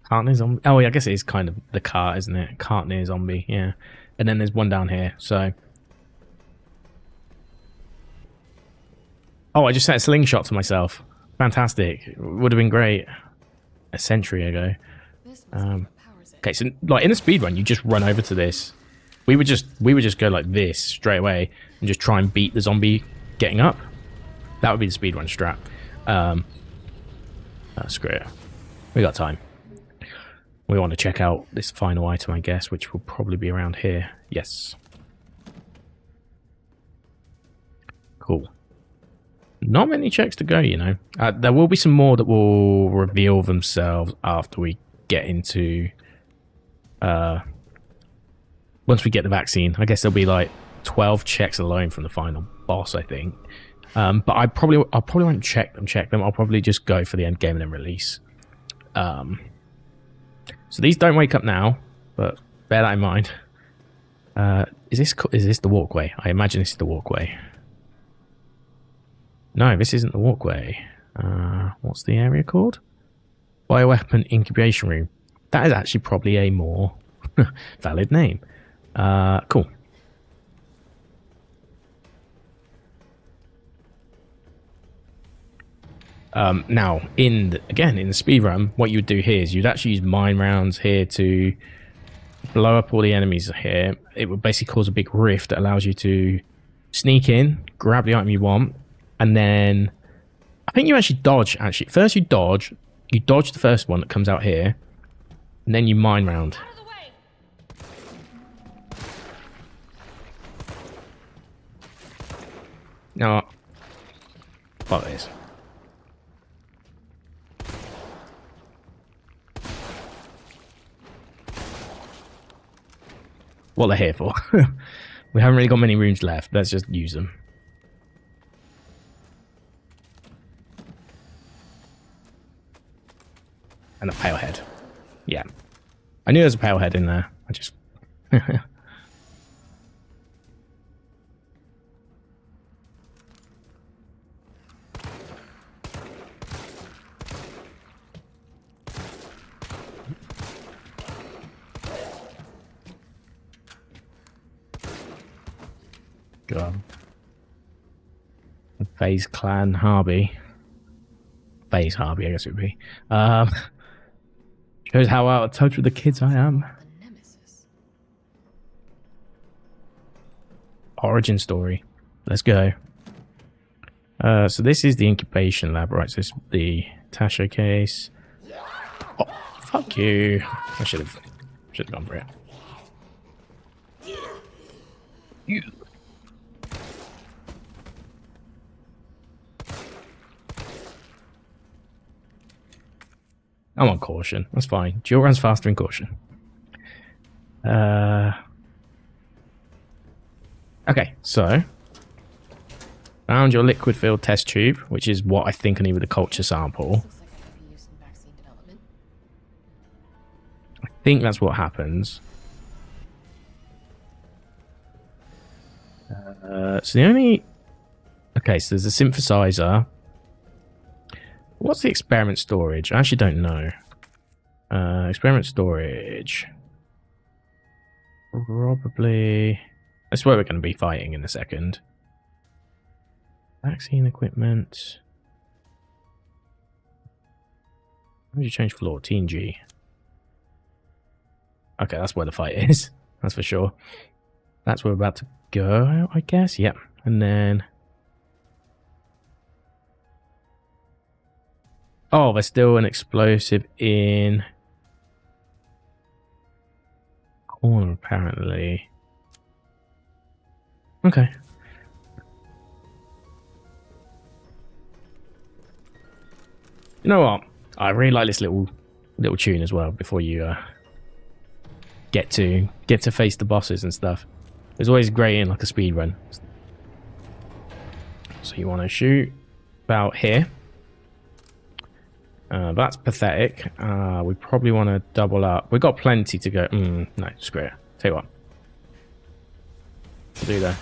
Cart near zombie? Oh, yeah, I guess it is kind of the cart, isn't it? Cart near zombie, yeah. And then there's one down here, so... Oh, I just set a slingshot to myself. Fantastic. Would have been great a century ago. Okay, so like in a speedrun, you just run over to this. We would just go like this straight away and just try and beat the zombie getting up. That would be the speedrun strat. Screw it. We got time. We want to check out this final item, I guess, which will probably be around here. Yes. Cool. Not many checks to go, you know. There will be some more that will reveal themselves after we get into... once we get the vaccine. I guess there'll be like 12 checks alone from the final boss, I think. But I probably won't check them. I'll probably just go for the end game and then release. So these don't wake up now, but bear that in mind. Is this the walkway? I imagine this is the walkway. No, this isn't the walkway. What's the area called? Bioweapon Incubation Room. That is actually probably a more valid name. Cool. Now, in the speedrun, what you would do here is you'd actually use mine rounds here to blow up all the enemies here. It would basically cause a big rift that allows you to sneak in, grab the item you want, and then I think you actually dodge. Actually, first you dodge the first one that comes out here, and then you mine round. Now, fuck this. What they're here for. We haven't really got many rooms left. Let's just use them. And a pale head. Yeah. I knew there was a pale head in there. I just... God. FaZe Clan Harvey. FaZe Harvey, I guess it would be. Shows how out of touch with the kids I am. Origin story. Let's go. So this is the incubation lab, right? So this is the Tasha case. Oh, fuck you. I should have gone for it. You. I'm on caution. That's fine. Dual runs faster in caution. Okay, so found your liquid filled test tube, which is what I think I need with the culture sample. I think that's what happens. So the only... Okay, so there's a synthesizer. What's the experiment storage? I actually don't know. Experiment storage. Probably... That's where we're going to be fighting in a second. Vaccine equipment. How do you change floor? TNG. Okay, that's where the fight is. That's for sure. That's where we're about to go, I guess. Yep. And then... Oh, there's still an explosive in... corner, apparently. Okay. You know what? I really like this little tune as well before you get to face the bosses and stuff. It's always great in like a speed run. So you want to shoot about here. That's pathetic. We probably want to double up. We've got plenty to go. No, screw it. Tell you what. We'll do that.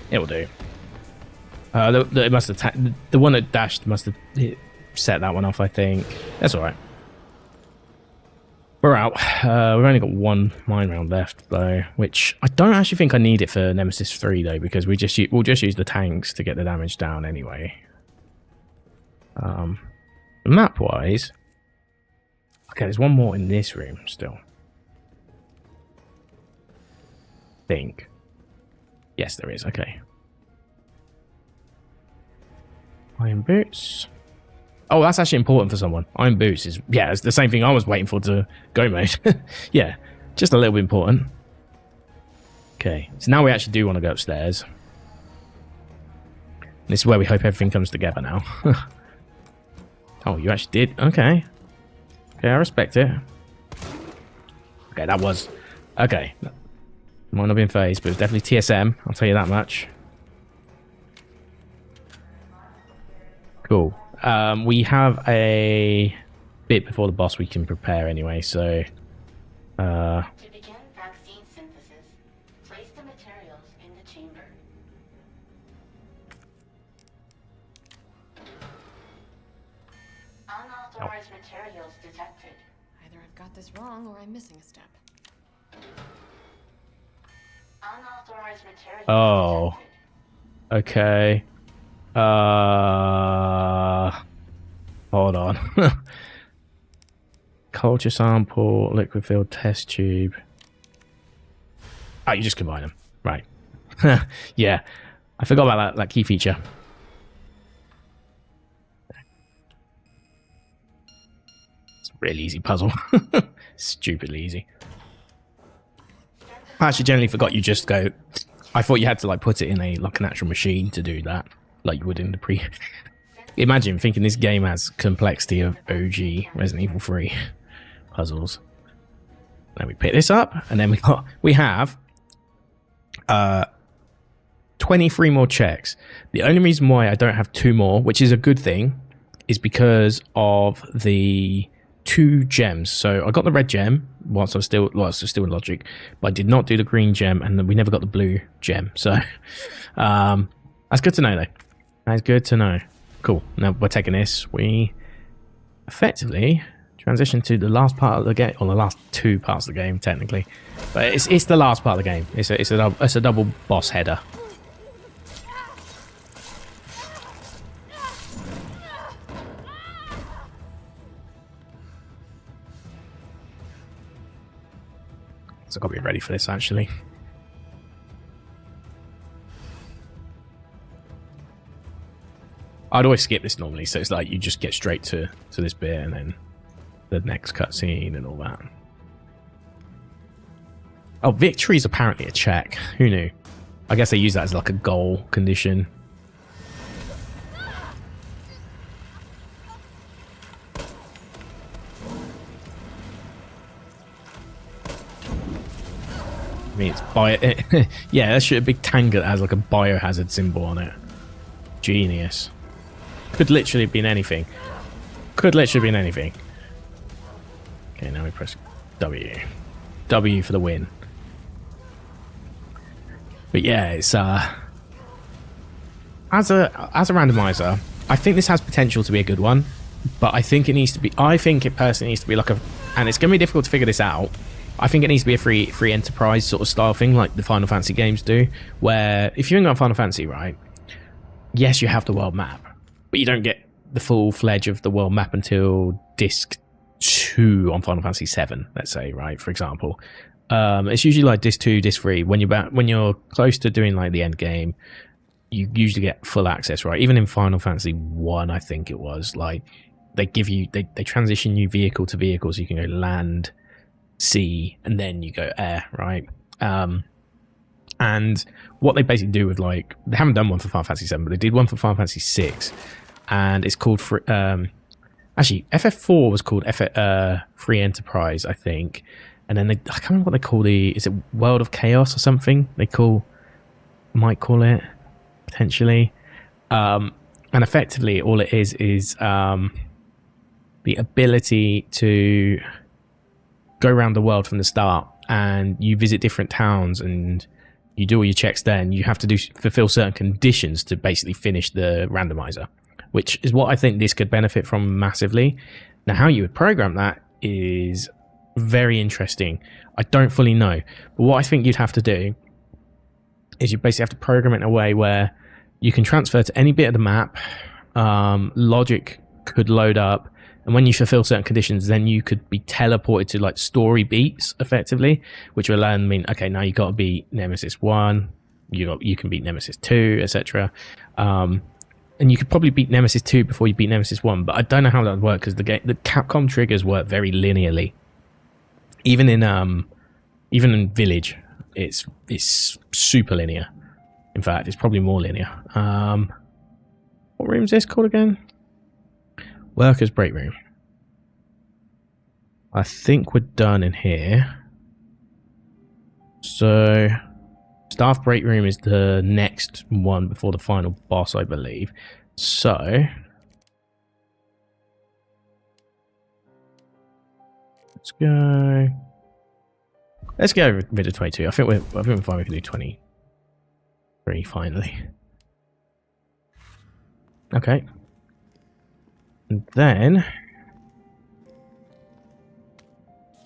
It will do. It must have the one that dashed must have set that one off, I think. That's alright. We're out. We've only got one mine round left, though, which I don't actually think I need it for Nemesis 3, though, because we'll just use the tanks to get the damage down anyway. Map-wise... Okay, there's one more in this room still. I think. Yes, there is. Okay. Iron boots. Oh, that's actually important for someone. Iron boots is... Yeah, it's the same thing I was waiting for to go mode. Yeah, just a little bit important. Okay, so now we actually do want to go upstairs. This is where we hope everything comes together now. Oh, you actually did? Okay. Okay, I respect it. Okay, that was... Okay. Might not have been phased, but it's definitely TSM. I'll tell you that much. Cool. We have a bit before the boss we can prepare anyway, so... To begin vaccine synthesis, place the materials in the chamber. Unauthorized materials detected. Either I've got this wrong or I'm missing a step. Unauthorized materials Oh. detected. Okay. Hold on. Culture sample, liquid filled test tube. Oh, you just combine them. Right. Yeah. I forgot about that key feature. It's a really easy puzzle. Stupidly easy. I actually generally forgot you just go... I thought you had to like put it in an actual machine to do that. Like you would in the pre... Imagine thinking this game has complexity of OG Resident Evil 3 puzzles. Then we pick this up, and then we have 23 more checks. The only reason why I don't have 2 more, which is a good thing, is because of the 2 gems. So I got the red gem whilst I was still in logic, but I did not do the green gem, and we never got the blue gem. So that's good to know, though. That's good to know. Cool. Now we're taking this. We effectively transition to the last part of the game, or the last 2 parts of the game, technically. But it's the last part of the game. It's a double boss header. So I've got to be ready for this, actually. I'd always skip this normally, so it's like you just get straight to this bit and then the next cutscene and all that. Oh, victory is apparently a check. Who knew? I guess they use that as like a goal condition. I mean, it's yeah, that should a big tank that has like a biohazard symbol on it. Genius. Could literally have been anything. Could literally have been anything. Okay, now we press W. W for the win. But yeah, it's as a randomizer, I think this has potential to be a good one. But I think it needs to be, I think it personally needs to be like a, and it's gonna be difficult to figure this out, I think it needs to be a free enterprise sort of style thing, like the Final Fantasy games do. Where if you're in Final Fantasy, right? Yes, you have the world map, but you don't get the full fledge of the world map until disc 2 on Final Fantasy 7. Let's say, right? For example, it's usually like disc 2, disc 3. When you're close to doing like the end game, you usually get full access, right? Even in Final Fantasy 1, I think it was like they give you they transition you vehicle to vehicle, so you can go land, sea, and then you go air, right? And what they basically do with, like, they haven't done one for Final Fantasy 7, but they did one for Final Fantasy 6, and it's called actually FF4 was called Free Enterprise, I think, and then I can't remember what they call is it World of Chaos or something? Might call it potentially, and effectively all it is the ability to go around the world from the start, and you visit different towns and you do all your checks there, and you have to fulfill certain conditions to basically finish the randomizer, which is what I think this could benefit from massively. Now, how you would program that is very interesting. I don't fully know, but what I think you'd have to do is you basically have to program it in a way where you can transfer to any bit of the map. Logic could load up, and when you fulfill certain conditions, then you could be teleported to like story beats, effectively, which will then mean, okay, now you got to beat Nemesis 1, you can beat Nemesis 2, etc. And you could probably beat Nemesis 2 before you beat Nemesis 1, but I don't know how that would work because the Capcom triggers work very linearly. Even in Village, it's super linear. In fact, it's probably more linear. What room is this called again? Workers' break room. I think we're done in here. So, staff break room is the next one before the final boss, I believe. So, let's go. Let's go over to 22. I think we're fine. We can do 23 finally. Okay. And then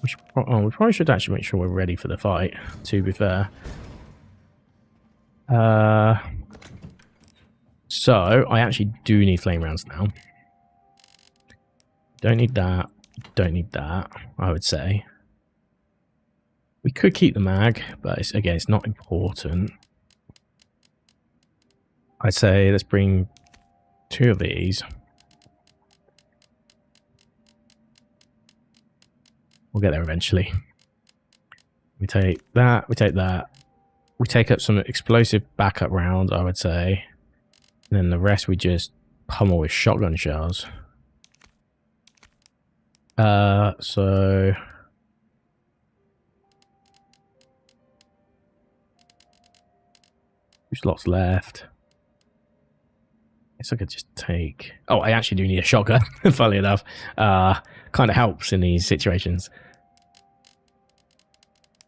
we probably should actually make sure we're ready for the fight, to be fair. So I actually do need flame rounds now. Don't need that. Don't need that, I would say. We could keep the mag, but it's not important. I'd say let's bring 2 of these. We'll get there eventually. We take that, we take that. We take up some explosive backup rounds, I would say. And then the rest we just pummel with shotgun shells. So... Two slots left. I guess I could just take... Oh, I actually do need a shotgun, funnily enough. Kind of helps in these situations.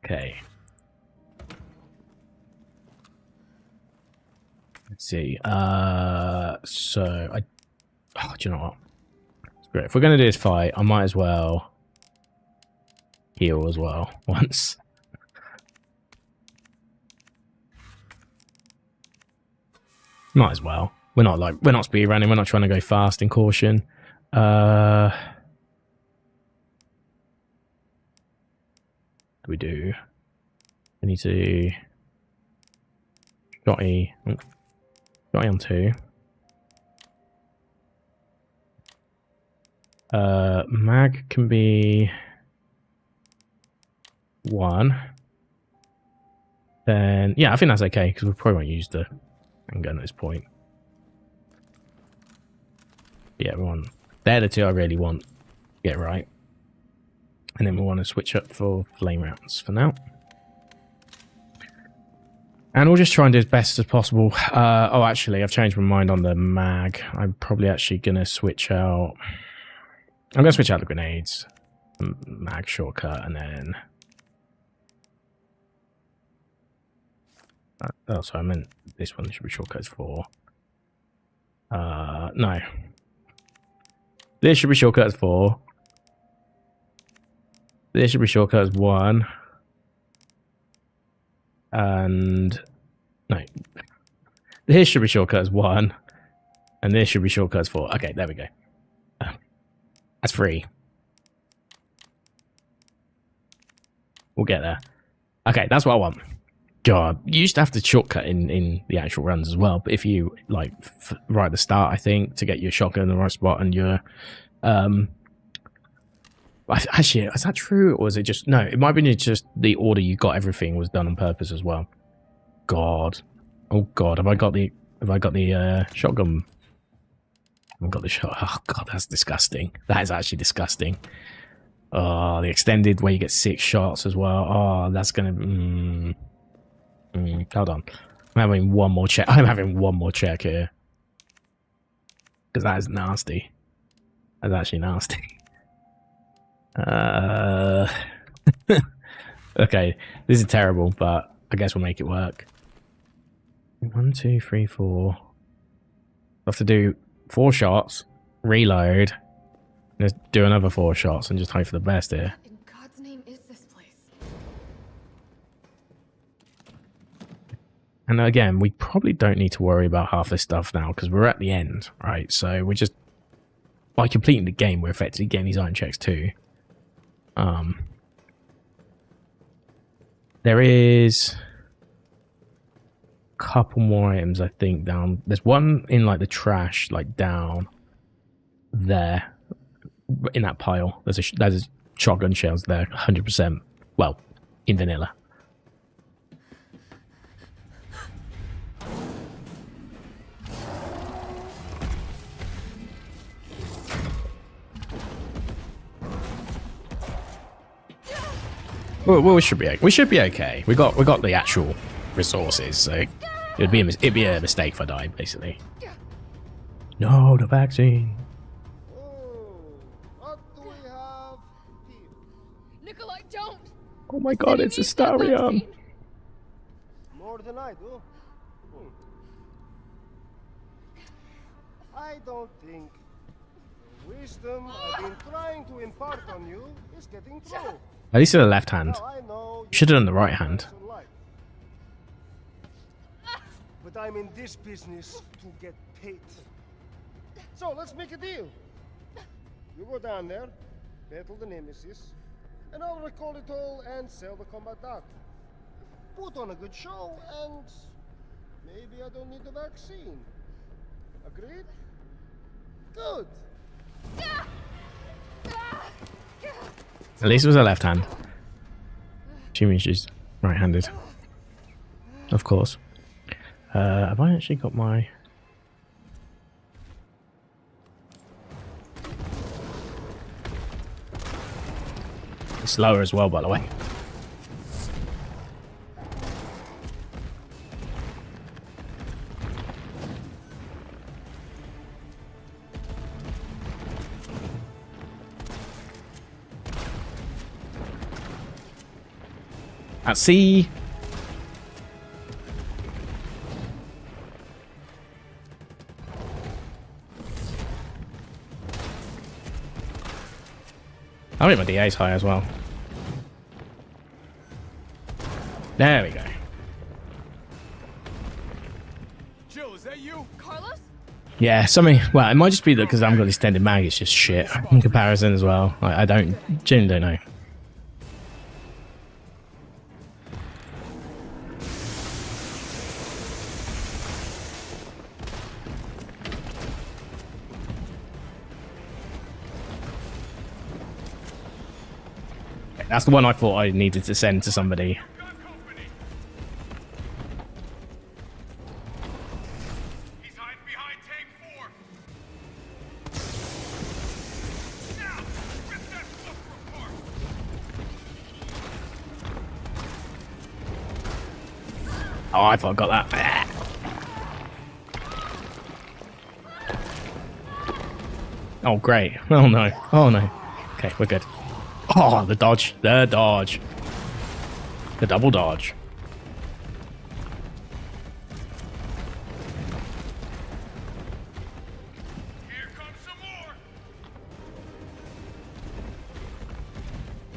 Okay. Let's see. So I... Oh, do you know what? It's great. If we're going to do this fight, I might as well heal as well once. Might as well. We're not speed running. We're not trying to go fast in caution. We do. We need to Shotty on 2. Mag can be 1. Then yeah, I think that's okay because we probably won't use the handgun at this point. Yeah, they're the 2 I really want to get right. And then we want to switch up for flame rounds for now. And we'll just try and do as best as possible. Oh, actually, I've changed my mind on the mag. I'm probably actually going to switch out... I'm going to switch out the grenades. Mag shortcut, and then... Oh, sorry, I meant this one should be shortcuts for... No. This should be shortcuts for... There should be shortcuts 1. And... No. Here should be shortcuts 1. And this should be shortcuts 4. Okay, there we go. That's 3. We'll get there. Okay, that's what I want. God, you used to have to shortcut in the actual runs as well. But if you, like, right at the start, I think, to get your shotgun in the right spot and your... Actually, is that true? Or was it just... No, it might be just the order you got everything was done on purpose as well. God. Oh, God. Have I got the shotgun? I've got the shot. Oh, God, that's disgusting. That is actually disgusting. Oh, the extended where you get 6 shots as well. Oh, that's going to... hold on. I'm having one more check. I'm having one more check here. Because that is nasty. That's actually nasty. Okay, this is terrible, but I guess we'll make it work. 1, 2, 3, 4. I have to do 4 shots, reload, and just do another 4 shots and just hope for the best here. What in God's name is this place? And again, we probably don't need to worry about half this stuff now because we're at the end, right? So we're just, by completing the game, we're effectively getting these item checks too. There is a couple more items, I think, down. There's one in like the trash, like down there in that pile. There's a shotgun shells there, 100%. Well, in vanilla. Well, we should be okay. We got the actual resources, so it'd be a mistake if I died, basically. No, the vaccine. Oh, what do we have here? Nikolai, don't! Oh my God, it's a Starion. More than I do. I don't think the wisdom I've been trying to impart on you is getting through. At least in the left hand. Now I know you Should have done the right hand. in life. But I'm in this business to get paid. So let's make a deal. You go down there, battle the Nemesis, and I'll recall it all and sell the combat art. Put on a good show, and maybe I don't need the vaccine. Agreed? Good. At least it was a left hand. Assuming she's right-handed. Of course. Have I actually got my... It's slower as well, by the way. At sea. I think my DA's high as well. There we go. Jill, is that you? Carlos? Yeah, something. Well, it might just be that because I haven't got the extended mag, it's just shit in comparison as well. I genuinely don't know. That's the one I thought I needed to send to somebody. He's hiding behind tank 4. Now, rip that fucker apart. Oh, I thought I got that. Oh, great. Oh, no. Oh, no. Okay, we're good. Oh, the dodge. The dodge. The double dodge. Here comes some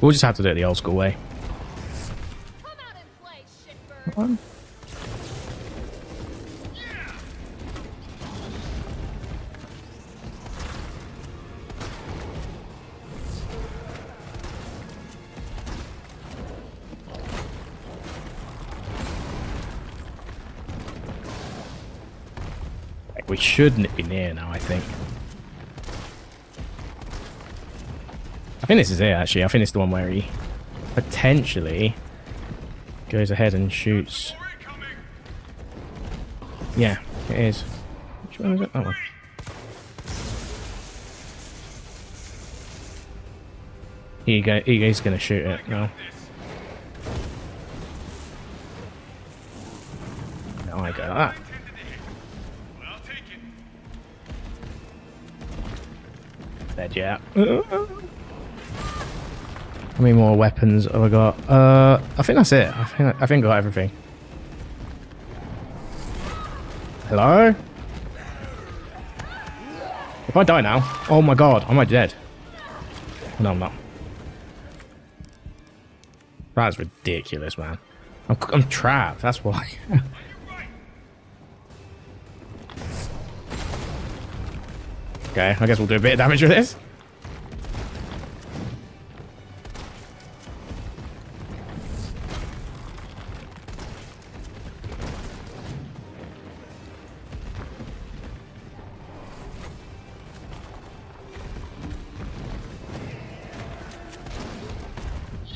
more. We'll just have to do it the old school way. Come out and play, shitbird. We shouldn't be near now, I think. I think this is it, actually. I think it's the one where he potentially goes ahead and shoots. Yeah, it is. Which one is it? That one. He's going to shoot it now. No, I go like that. Dead, yeah. How many more weapons have I got? I think that's it. I think I got everything. Hello? If I die now, oh my god, am I dead? No, I'm not. That's ridiculous, man. I'm trapped, that's why. Okay, I guess we'll do a bit of damage with this.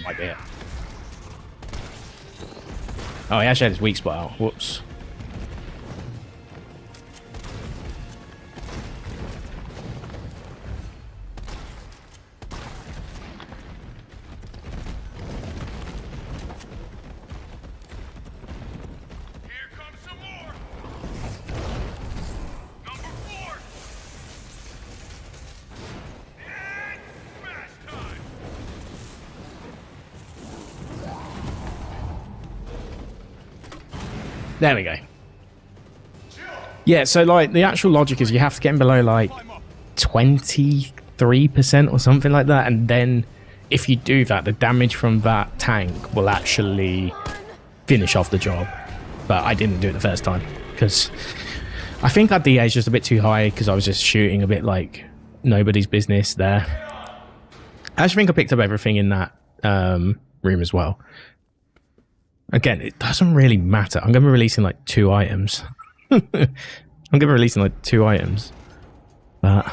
My dear. Oh, he actually had his weak spot out. Whoops. There we go. Yeah, so like the actual logic is you have to get him below like 23% or something like that, and then if you do that, the damage from that tank will actually finish off the job. But I didn't do it the first time because I think our DA is just a bit too high because I was just shooting a bit like nobody's business there. I actually think I picked up everything in that room as well. Again, it doesn't really matter. I'm going to be releasing like 2 items. I'm going to be releasing like 2 items. But...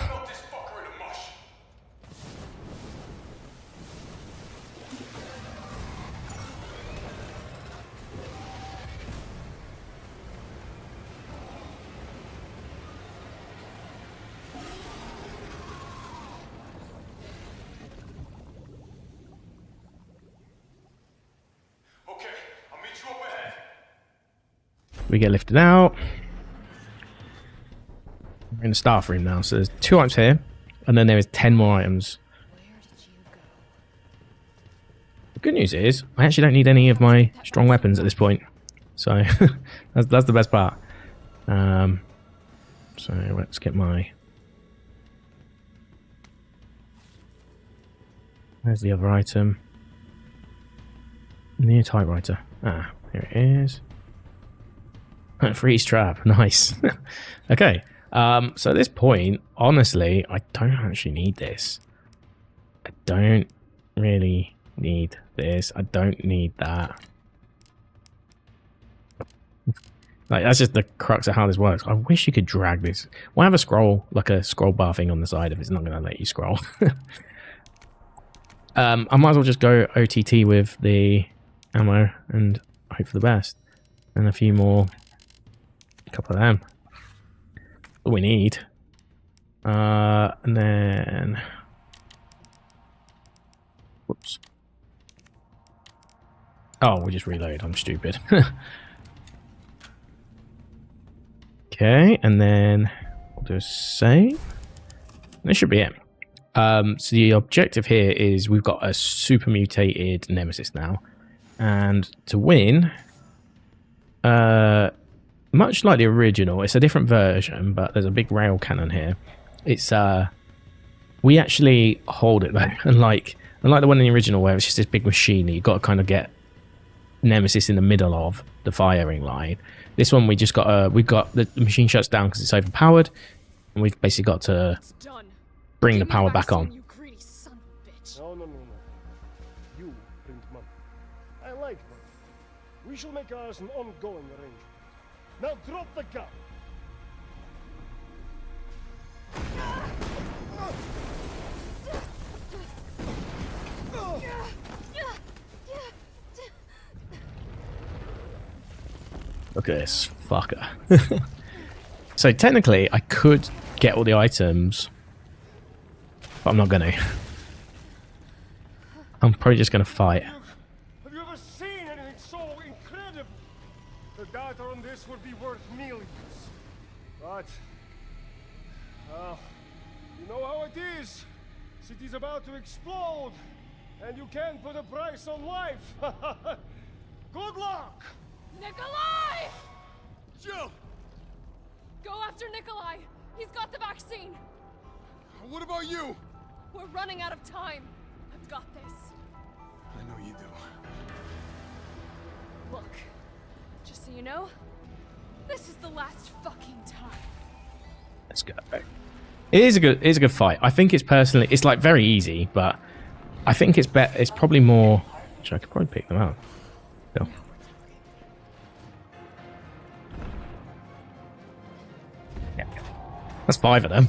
we get lifted out. We're in the staff room now, so there's 2 items here, and then there is 10 more items. The good news is, I actually don't need any of my strong weapons at this point, so that's the best part. So let's get my... Where's the other item? Near typewriter. Ah, here it is. Freeze trap, nice. Okay, so at this point, honestly, I don't actually need this. I don't really need this. I don't need that. Like, that's just the crux of how this works. I wish you could drag this. Why have a scroll, like a scroll bar thing on the side if it's not going to let you scroll? I might as well just go OTT with the ammo and hope for the best. And a few more. Couple of them. All we need. And then... Whoops. Oh, we just reload. I'm stupid. Okay, and then we'll do a save. This should be it. So the objective here is we've got a super mutated nemesis now. And to win... much like the original, it's a different version, but there's a big rail cannon here. It's we actually hold it though, and like Unlike the one in the original where it's just this big machine that you've got to kind of get Nemesis in the middle of the firing line. This one we just got the machine shuts down because it's overpowered, and we've basically got to It's done. bring the Give me power the back on. vaccine, you greedy son of a bitch. No. You print money. I like money. We shall make ours an ongoing arrangement. Now drop the gun. Look at this fucker. So technically, I could get all the items, but I'm not going to. I'm probably just going to fight. Have you ever seen anything so incredible? The data on this would be worth millions. But, you know how it is. City's about to explode, and you can't put a price on life. Good luck! Nikolai! Jill! Go after Nikolai! He's got the vaccine! What about you? We're running out of time. I've got this. I know you do. Look, just so you know, this is the last fucking time. Let's go. It is a good fight. I think it's like very easy, but I think it's better. It's probably more. Actually, I could probably pick them up. No. Yeah. That's 5 of them.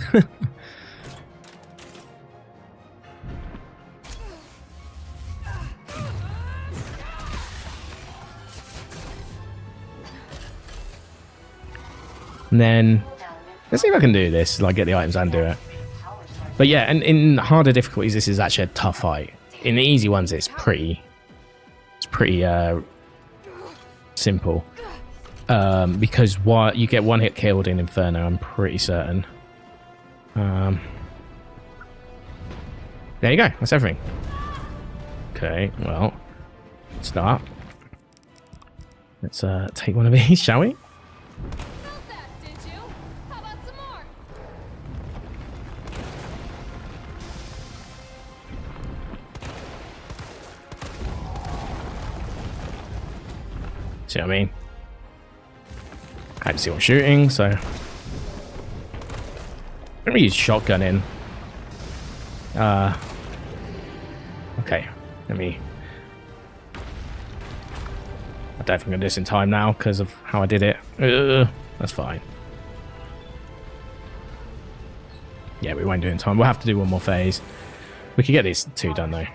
And then let's see if I can do this, like get the items and do it. But yeah, and in harder difficulties, this is actually a tough fight. In the easy ones, it's pretty simple. Because you get one hit killed in Inferno, I'm pretty certain. There you go. That's everything. Okay, well, start. Let's take one of these, shall we? Felt that, did you? How about some more? See what I mean? I can see what I'm shooting, so I'm gonna use shotgun in. Okay, let me. I don't think I'm gonna do this in time now because of how I did it. That's fine. Yeah, we won't do it in time. We'll have to do one more phase. We could get these 2 done though.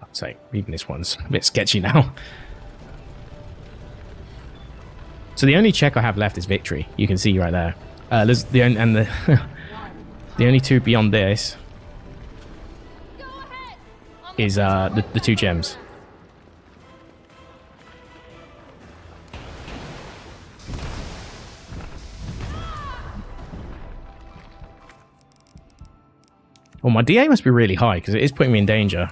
I'd say even this one's a bit sketchy now. So the only check I have left is victory. You can see right there. There's the only 2 beyond this Go ahead! is the 2 gems. Well, my DA must be really high because it is putting me in danger.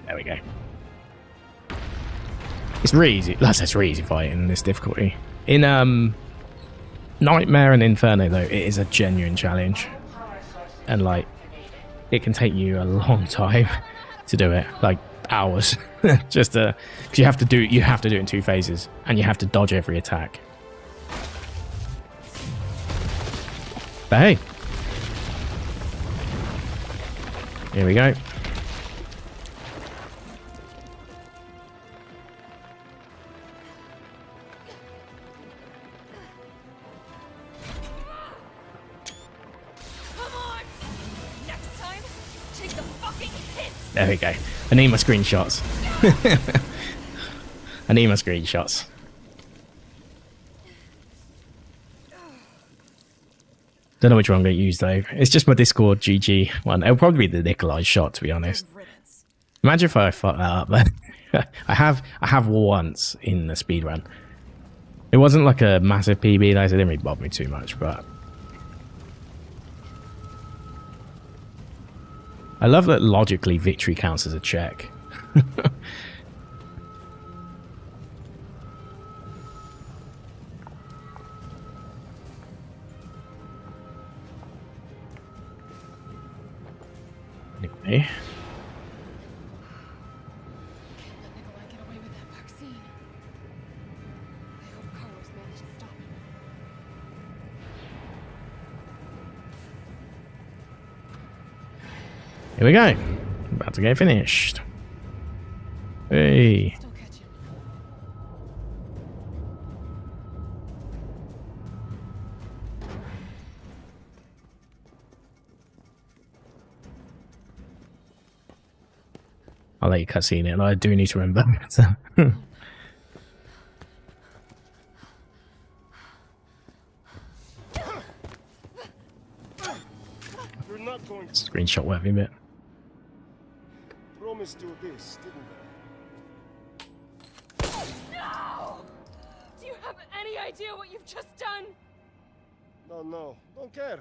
There we go. It's really easy. That's really easy fighting in this difficulty. In Nightmare and Inferno though, it is a genuine challenge. And like it can take you a long time to do it, like hours. Just because you have to do it in 2 phases and you have to dodge every attack. But hey, here we go. There we go. I need my screenshots. I need my screenshots. Don't know which one I'm going to use though. It's just my Discord GG one. It'll probably be the Nikolai shot, to be honest. Imagine if I fucked that up. I have once in the speedrun. It wasn't like a massive PB, though, so it didn't really bother me too much, but I love that logically victory counts as a check. Anyway. Can't let Nikolai get away with that vaccine. I hope Carlos managed to stop him. Here we go. About to get finished. Hey. Still catch him. I'll let you cutscene it, and I do need to remember. You're not going to Screenshot worthy bit. promise you this, didn't I? No! Do you have any idea what you've just done? No, don't care.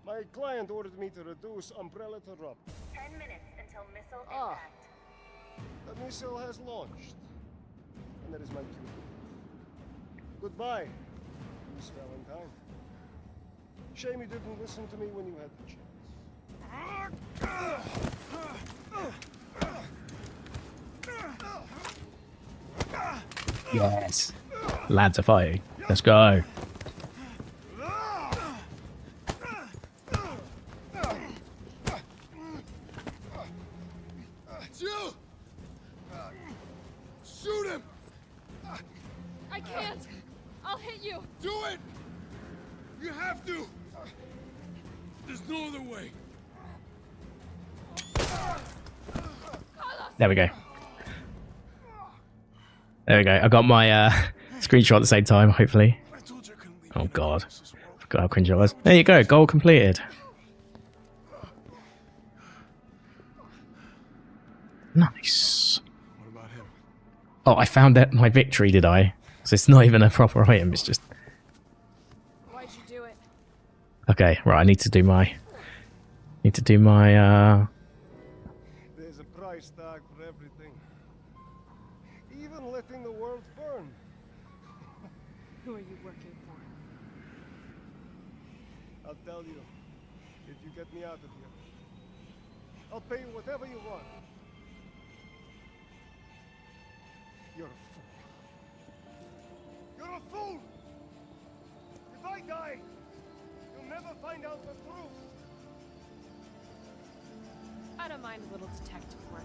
My client ordered me to reduce Umbrella to rubber. 10 minutes until missile Ah. impact. The missile has launched. And that is my cue. Goodbye, Miss Valentine. Shame you didn't listen to me when you had the chance. Yes. Lads are fighting. Let's go. Jill! Shoot him! I can't! I'll hit you! Do it! You have to! There's no other way. There we go. There we go. I got my screenshot at the same time, hopefully. I told you I couldn't leave Oh you god. in this world. Forgot how cringe I was. There you go. Goal completed. Nice. What about him? Oh, I found that my victory, did I? So it's not even a proper item, it's just... Why'd you do it? Okay, right, I need to do my... There's a price tag for everything. Even letting the world burn. Who are you working for? I'll tell you, if you get me out of here. I'll pay you whatever you want. You're a fool. You're a fool! If I die, you'll never find out the truth. I don't mind a little detective work.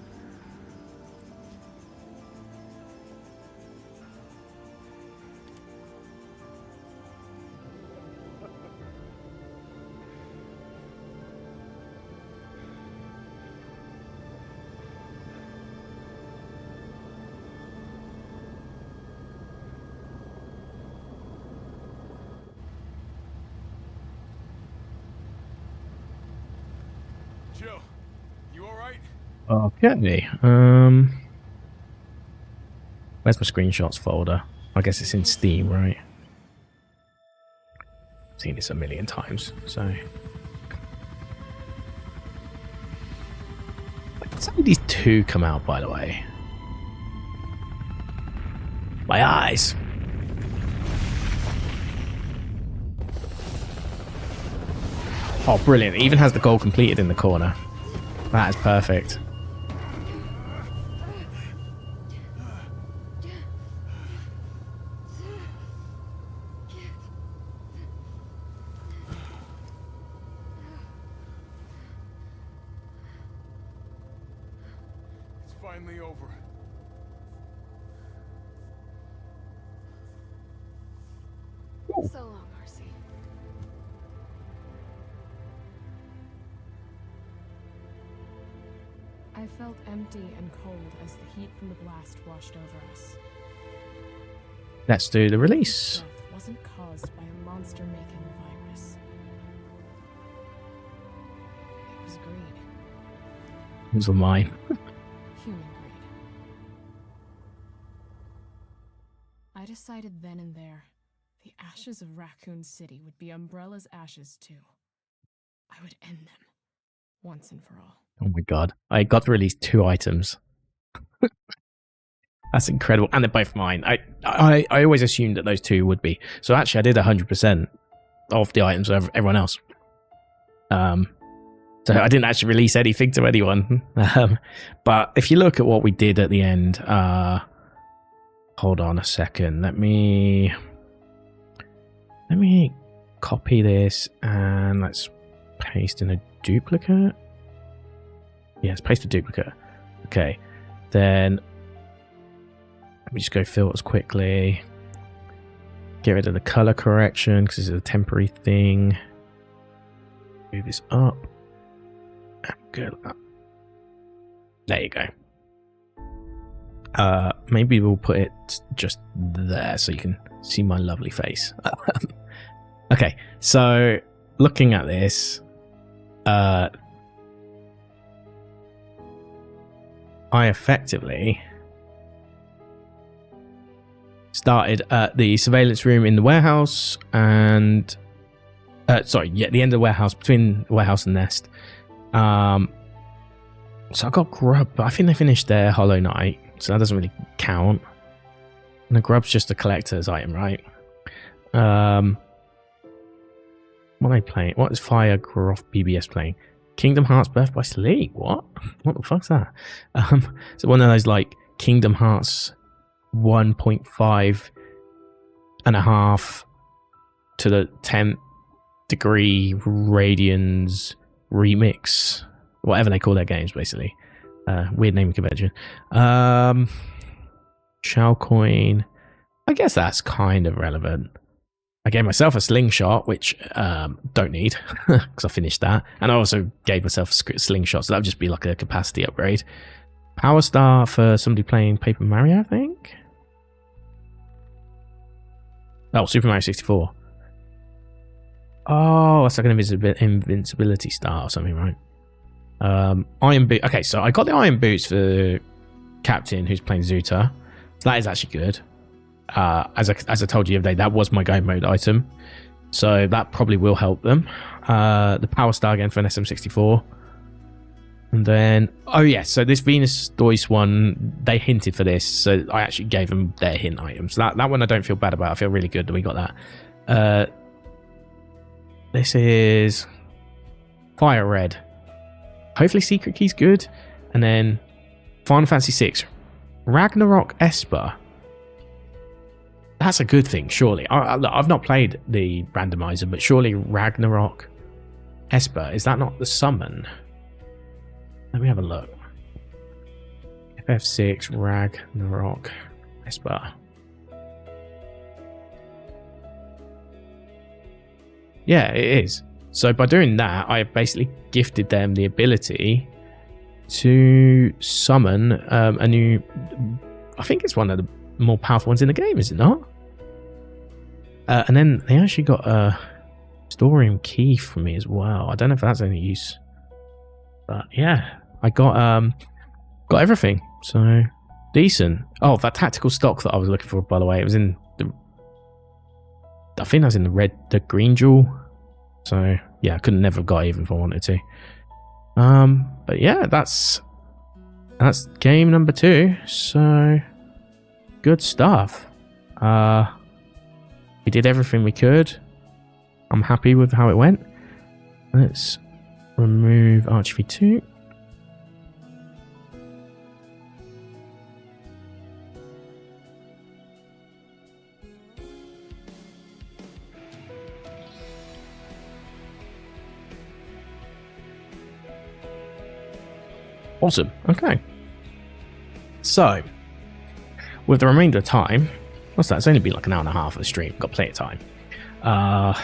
Jill, you alright? Okay, where's my screenshots folder? I guess it's in Steam, right? I've seen this a million times, so... When did some of these two come out, by the way? My eyes! Oh, brilliant. It even has the goal completed in the corner. That is perfect. It's finally over. So long, Narshe. I felt empty and cold as the heat from the blast washed over us. Let's do the release. Death wasn't caused by a monster-making virus. It was greed. These were mine. Human greed. I decided then and there, the ashes of Raccoon City would be Umbrella's ashes too. I would end them, once and for all. Oh my god. I got to release 2 items. That's incredible. And they're both mine. I always assumed that those 2 would be. So actually I did 100% of the items of everyone else. So I didn't actually release anything to anyone. But if you look at what we did at the end, hold on a second. Let me copy this and let's paste in a duplicate. Yes, paste a duplicate. Okay, then let me just go filters quickly. Get rid of the color correction because this is a temporary thing. Move this up. Good. There you go. Maybe we'll put it just there so you can see my lovely face. Okay, so looking at this, I effectively started at the surveillance room in the warehouse and the end of the warehouse, between the warehouse and Nest. So I got grub, but I think they finished their Hollow Knight, so that doesn't really count. And the grub's just a collector's item, right? What are they playing? What is Fire Groff BBS playing? Kingdom Hearts Birth by Sleep? What the fuck's that? So one of those like Kingdom Hearts 1.5 and a half to the 10th degree radians remix, whatever they call their games, basically. Weird naming convention. Shell coin. I guess that's kind of relevant. I gave myself a slingshot, which don't need because I finished that, and I also gave myself a slingshot, so that would just be like a capacity upgrade. Power Star for somebody playing Paper Mario, I think. Oh, Super Mario 64. Oh, that's like an invincibility star or something, right? Iron boot. Okay, so I got the iron boots for Captain, who's playing Zuta. So that is actually good. As I told you the other day, that was my game mode item, so that probably will help them. The Power Star again for an SM64, and then so this Venus Dois one, they hinted for this, so I actually gave them their hint items. So that one I don't feel bad about. I feel really good that we got that. This is Fire Red. Hopefully Secret Key's good. And then Final Fantasy VI. Ragnarok Esper. That's a good thing, surely. I've not played the randomizer, but surely Ragnarok Esper, is that not the summon? Let me have a look. FF6 Ragnarok Esper. Yeah, it is. So by doing that, I basically gifted them the ability to summon a new... I think it's one of the more powerful ones in the game, is it not? And then they actually got a storeroom key for me as well. I don't know if that's any use. But yeah, I got everything. So decent. Oh, that tactical stock that I was looking for, by the way, it was in the... I think that was in the green jewel. So yeah, I could never have got even if I wanted to. But yeah, that's game number 2. So good stuff. We did everything we could. I'm happy with how it went. Let's remove Archivy 2. Awesome. Okay. So, with the remainder of time, what's that? It's only been like an hour and a half of the stream. Got plenty of time. I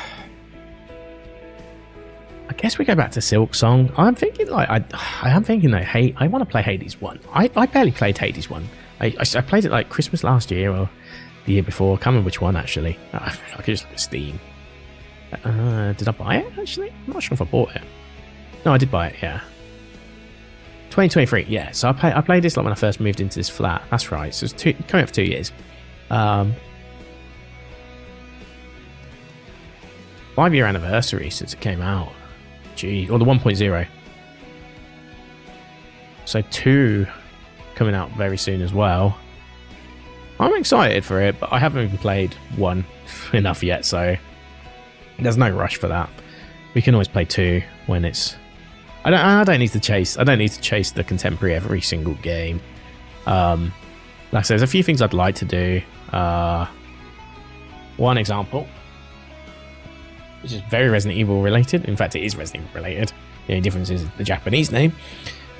guess we go back to Silk Song. I'm thinking like I am thinking though. Hey, I want to play Hades 1. I barely played Hades 1. I played it like Christmas last year or the year before. I can't remember which one actually. I could just look at Steam. Did I buy it actually? I'm not sure if I bought it. No, I did buy it. Yeah. 2023, yeah. So I played this like when I first moved into this flat. That's right. So it's coming up for 2 years. 5-year anniversary since it came out. Gee, or the 1.0. So 2 coming out very soon as well. I'm excited for it, but I haven't even played 1 enough yet, so there's no rush for that. We can always play 2 when it's... I don't need to chase the contemporary every single game. Like I said, there's a few things I'd like to do. One example, which is very Resident Evil related. In fact, it is Resident Evil related. The only difference is the Japanese name.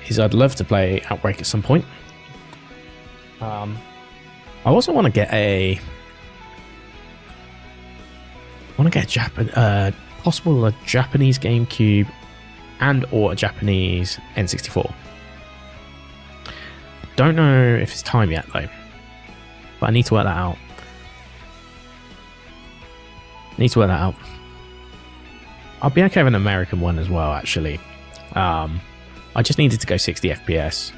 Is I'd love to play Outbreak at some point. I also want to get a possible a Japanese GameCube and or a Japanese N64. Don't know if it's time yet though, but I need to work that out. I'll be okay with an American one as well, actually. I just needed to go 60 FPS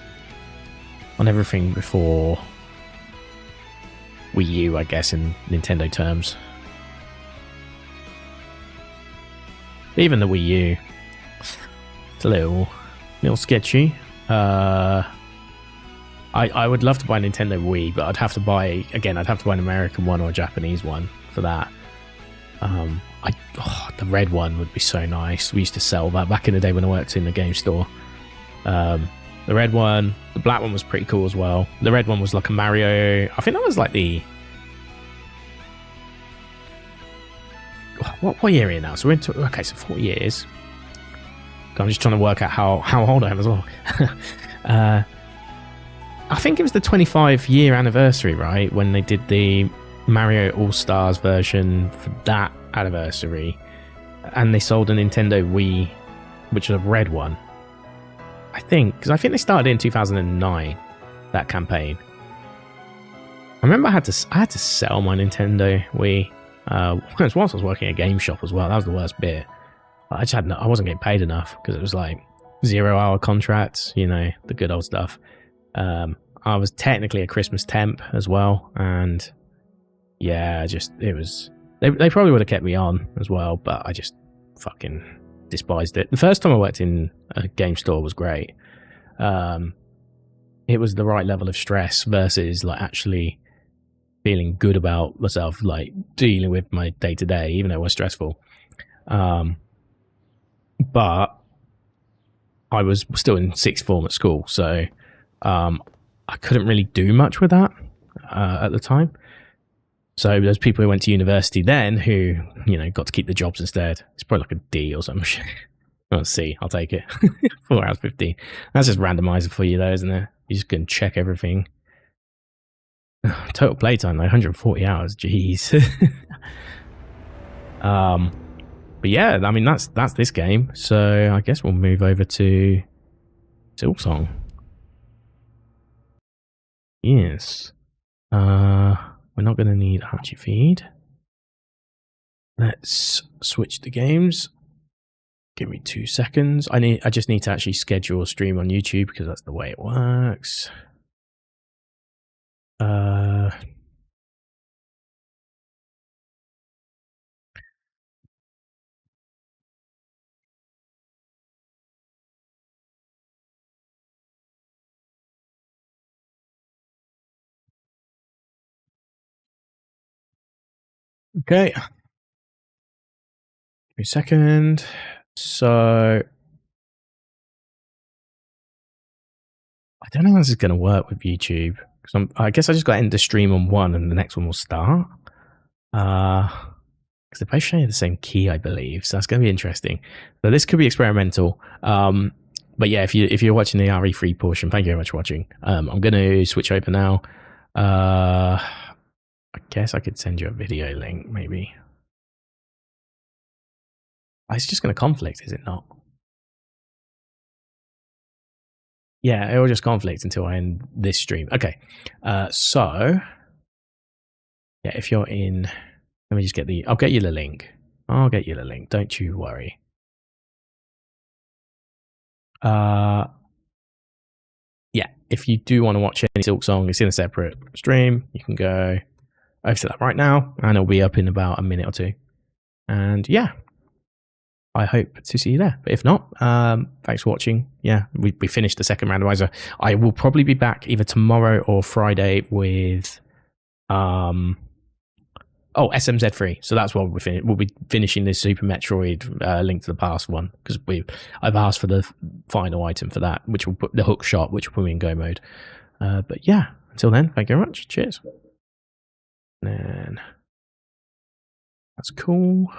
on everything before Wii U, I guess, in Nintendo terms. Even the Wii U, it's a little sketchy. I would love to buy a Nintendo Wii, but I'd have to buy an American one or a Japanese one for that. The red one would be so nice. We used to sell that back in the day when I worked in the game store. The red one, the black one was pretty cool as well. The red one was like a Mario. I think that was like the... What year are we now? So we're into... Okay, so 4 years. I'm just trying to work out how old I am as well. I think it was the 25-year anniversary, right? When they did the Mario All-Stars version for that anniversary. And they sold a Nintendo Wii, which was a red one. I think, because I think they started in 2009, that campaign. I remember I had to sell my Nintendo Wii. Whilst I was working at a game shop as well. That was the worst bit. I wasn't getting paid enough because it was like 0-hour contracts, the good old stuff. I was technically a Christmas temp as well, and yeah, it was. They probably would have kept me on as well, but I just fucking despised it. The first time I worked in a game store was great. It was the right level of stress versus like actually feeling good about myself, like dealing with my day to day, even though it was stressful. But I was still in sixth form at school, so I couldn't really do much with that at the time. So there's people who went to university then who, got to keep the jobs instead. It's probably like a D or something. Let's see, I'll take it. 4 hours 15. That's just randomizer for you though, isn't it? You just can check everything. Total playtime though, 140 hours. Jeez. But yeah, I mean that's this game. So I guess we'll move over to Silksong. Yes. We're not going to need Archie feed. Let's switch the games. Give me 2 seconds. I just need to actually schedule a stream on YouTube because that's the way it works. Okay. Give me a second. So I don't know how this is going to work with YouTube. Because I guess I just got to end the stream on one and the next one will start. Because they're both sharing the same key, I believe. So that's going to be interesting. So this could be experimental. But yeah, if you're watching the RE3 portion, thank you very much for watching. I'm going to switch over now. I guess I could send you a video link, maybe. It's just going to conflict, is it not? Yeah, it will just conflict until I end this stream. Okay, so yeah, if you're in, let me just I'll get you the link. Don't you worry. Yeah, if you do want to watch any Silksong, it's in a separate stream. You can go over to that right now, and it'll be up in about a minute or two. And yeah. I hope to see you there. But if not, thanks for watching. Yeah, we finished the second randomizer. I will probably be back either tomorrow or Friday with SMZ3. So that's what we'll be finishing this Super Metroid Link to the Past one, because I've asked for the final item for that, which will put the hook shot, which will put me in go mode. But yeah, until then, thank you very much. Cheers. And that's cool.